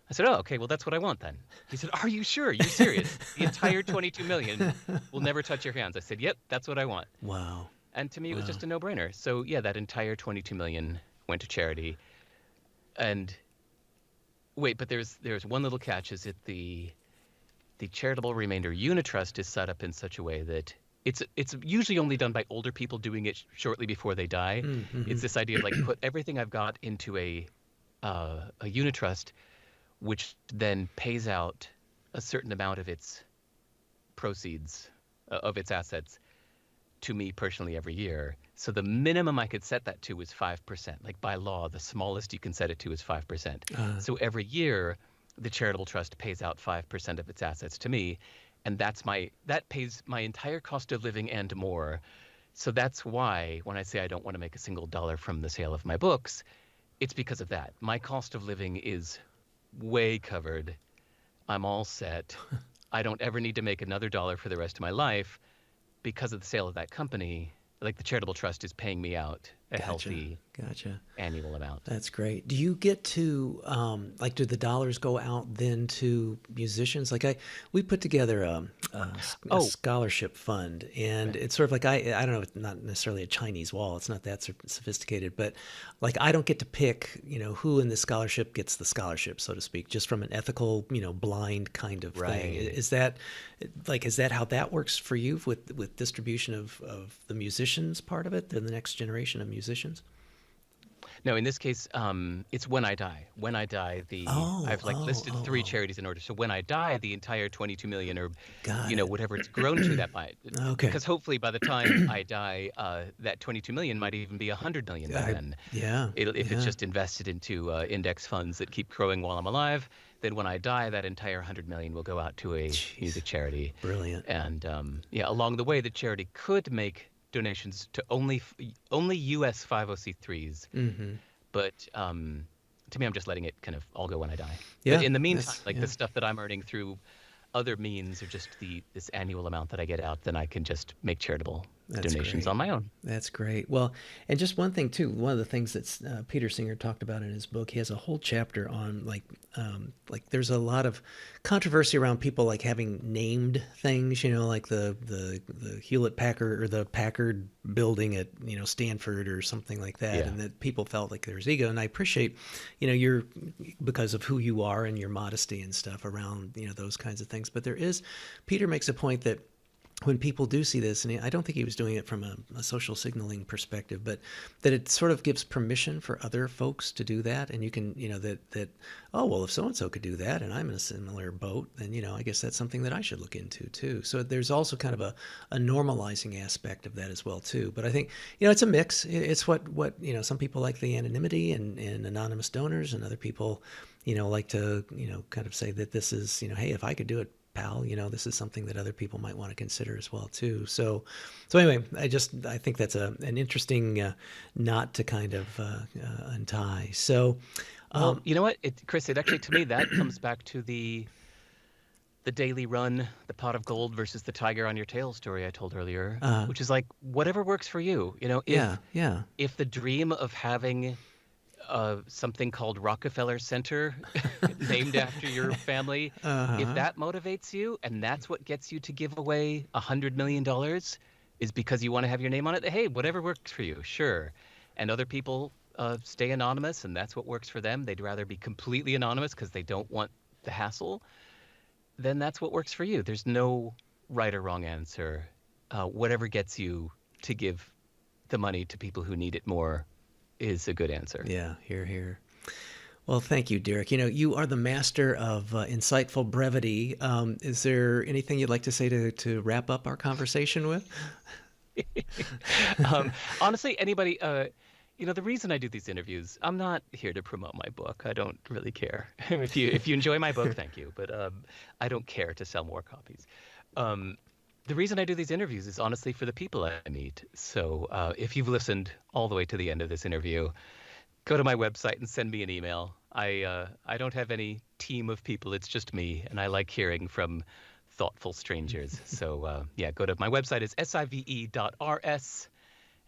I said, oh, okay, well, that's what I want then. He said, are you sure? You're serious? The entire 22 million will never touch your hands. I said, yep, that's what I want. Wow. And to me, it was Wow. just a no-brainer. So yeah, that entire 22 million went to charity. And wait, but there's one little catch, is that the charitable remainder unitrust is set up in such a way that it's usually only done by older people doing it shortly before they die. Mm-hmm. It's this idea of like, put everything I've got into a unitrust, which then pays out a certain amount of its proceeds, of its assets, to me personally every year. So the minimum I could set that to was 5%. Like by law, the smallest you can set it to is 5%. Uh, So every year, the charitable trust pays out 5% of its assets to me, and that pays my entire cost of living and more. So that's why when I say I don't want to make a single dollar from the sale of my books, it's because of that. My cost of living is way covered. I'm all set. I don't ever need to make another dollar for the rest of my life because of the sale of that company. Like the charitable trust is paying me out a gotcha. healthy Gotcha. annual amount. That's great. Do you get to like? Do the dollars go out then to musicians? Like we put together a Oh, scholarship fund, and right. it's sort of like I don't know, it's not necessarily a Chinese wall. It's not that sophisticated, but like I don't get to pick who in the scholarship gets the scholarship, so to speak, just from an ethical blind kind of thing. Right. Is that how that works for you with distribution of the musicians part of it, the next generation of musicians? No, in this case, it's when I die. When I die, Oh, I've like oh, listed oh, three oh. charities in order. So when I die, the entire 22 million, or Got it. whatever it's grown to, that by, Okay. because hopefully by the time I die, that 22 million might even be 100 million by I, then. yeah, If it's yeah. just invested into index funds that keep growing while I'm alive, then when I die, that entire 100 million will go out to a Jeez. music charity. Brilliant. And along the way, the charity could make donations to only U.S. 50c3s. Mm-hmm. But to me, I'm just letting it kind of all go when I die. Yeah, But in the meantime, the stuff that I'm earning through other means, or just this annual amount that I get out, then I can just make charitable donations on my own. That's great. Well, and just one thing too. One of the things that Peter Singer talked about in his book, he has a whole chapter on like there's a lot of controversy around people like having named things. Like the Hewlett Packard or the Packard building at Stanford or something like that, and that people felt like there's ego. And I appreciate, you're because of who you are and your modesty and stuff around those kinds of things. But Peter makes a point that when people do see this, and I don't think he was doing it from a social signaling perspective, but that it sort of gives permission for other folks to do that. And you can, that, oh, well, if so-and-so could do that and I'm in a similar boat, then, I guess that's something that I should look into too. So there's also kind of a normalizing aspect of that as well too. But I think, it's a mix. It's what some people like the anonymity and anonymous donors, and other people, like to, kind of say that this is, hey, if I could do it, pal, this is something that other people might want to consider as well too. So anyway, I think that's an interesting knot to kind of untie. So, well, you know what, Chris, it actually, to me, that comes back to the daily run, the pot of gold versus the tiger on your tail story I told earlier, which is like whatever works for you. If the dream of having something called Rockefeller Center named after your family, if that motivates you and that's what gets you to give away $100 million is because you want to have your name on it, hey, whatever works for you, sure. And other people stay anonymous, and that's what works for them. They'd rather be completely anonymous because they don't want the hassle. Then that's what works for you. There's no right or wrong answer. Whatever gets you to give the money to people who need it more is a good answer. Yeah, hear. Well, thank you, Derek. You are the master of insightful brevity. Is there anything you'd like to say to wrap up our conversation with? Honestly, anybody, the reason I do these interviews, I'm not here to promote my book. I don't really care. If you enjoy my book, thank you. But I don't care to sell more copies. The reason I do these interviews is honestly for the people I meet. So if you've listened all the way to the end of this interview, go to my website and send me an email. I don't have any team of people. It's just me, and I like hearing from thoughtful strangers. So go to my website is sive.rs,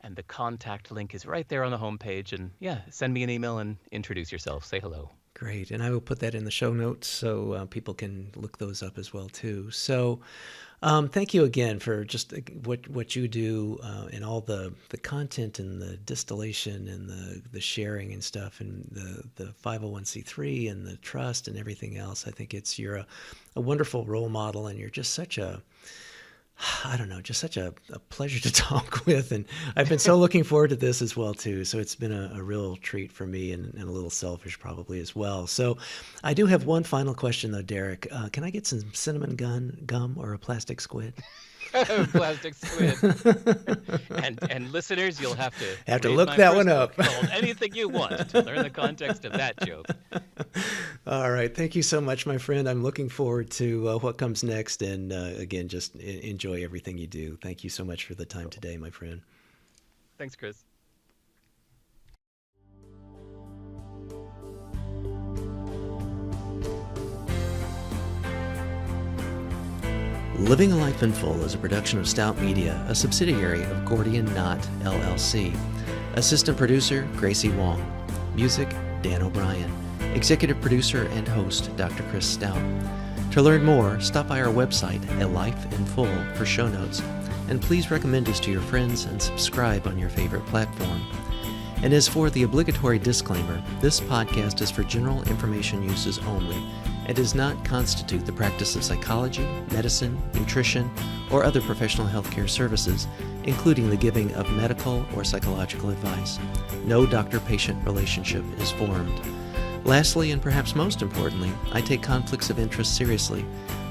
and the contact link is right there on the homepage. And send me an email and introduce yourself. Say hello. Great, and I will put that in the show notes so people can look those up as well too. So thank you again for just what you do and all the content and the distillation and the sharing and stuff, and the 501c3 and the trust and everything else. I think you're a wonderful role model, and you're just such a pleasure to talk with. And I've been so looking forward to this as well too. So it's been a real treat for me, and a little selfish probably as well. So I do have one final question though, Derek. Can I get some cinnamon gum or a plastic squid? Plastic squid. And listeners, you'll have to look that one up. Called Anything You Want to learn the context of that joke. All right. Thank you so much, my friend. I'm looking forward to what comes next. And again, just enjoy everything you do. Thank you so much for the time today, my friend. Thanks, Chris. Living a Life in Full is a production of Stout Media, a subsidiary of Gordian Knot, LLC. Assistant producer, Gracie Wong. Music, Dan O'Brien. Executive producer and host, Dr. Chris Stout. To learn more, stop by our website at Life in Full for show notes. And please recommend us to your friends and subscribe on your favorite platform. And as for the obligatory disclaimer, this podcast is for general information uses only and does not constitute the practice of psychology, medicine, nutrition, or other professional healthcare services, including the giving of medical or psychological advice. No doctor-patient relationship is formed. Lastly, and perhaps most importantly, I take conflicts of interest seriously.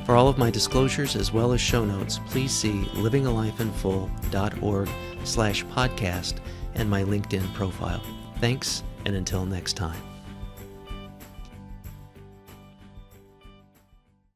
For all of my disclosures as well as show notes, please see livingalifeinfull.org/podcast and my LinkedIn profile. Thanks, and until next time.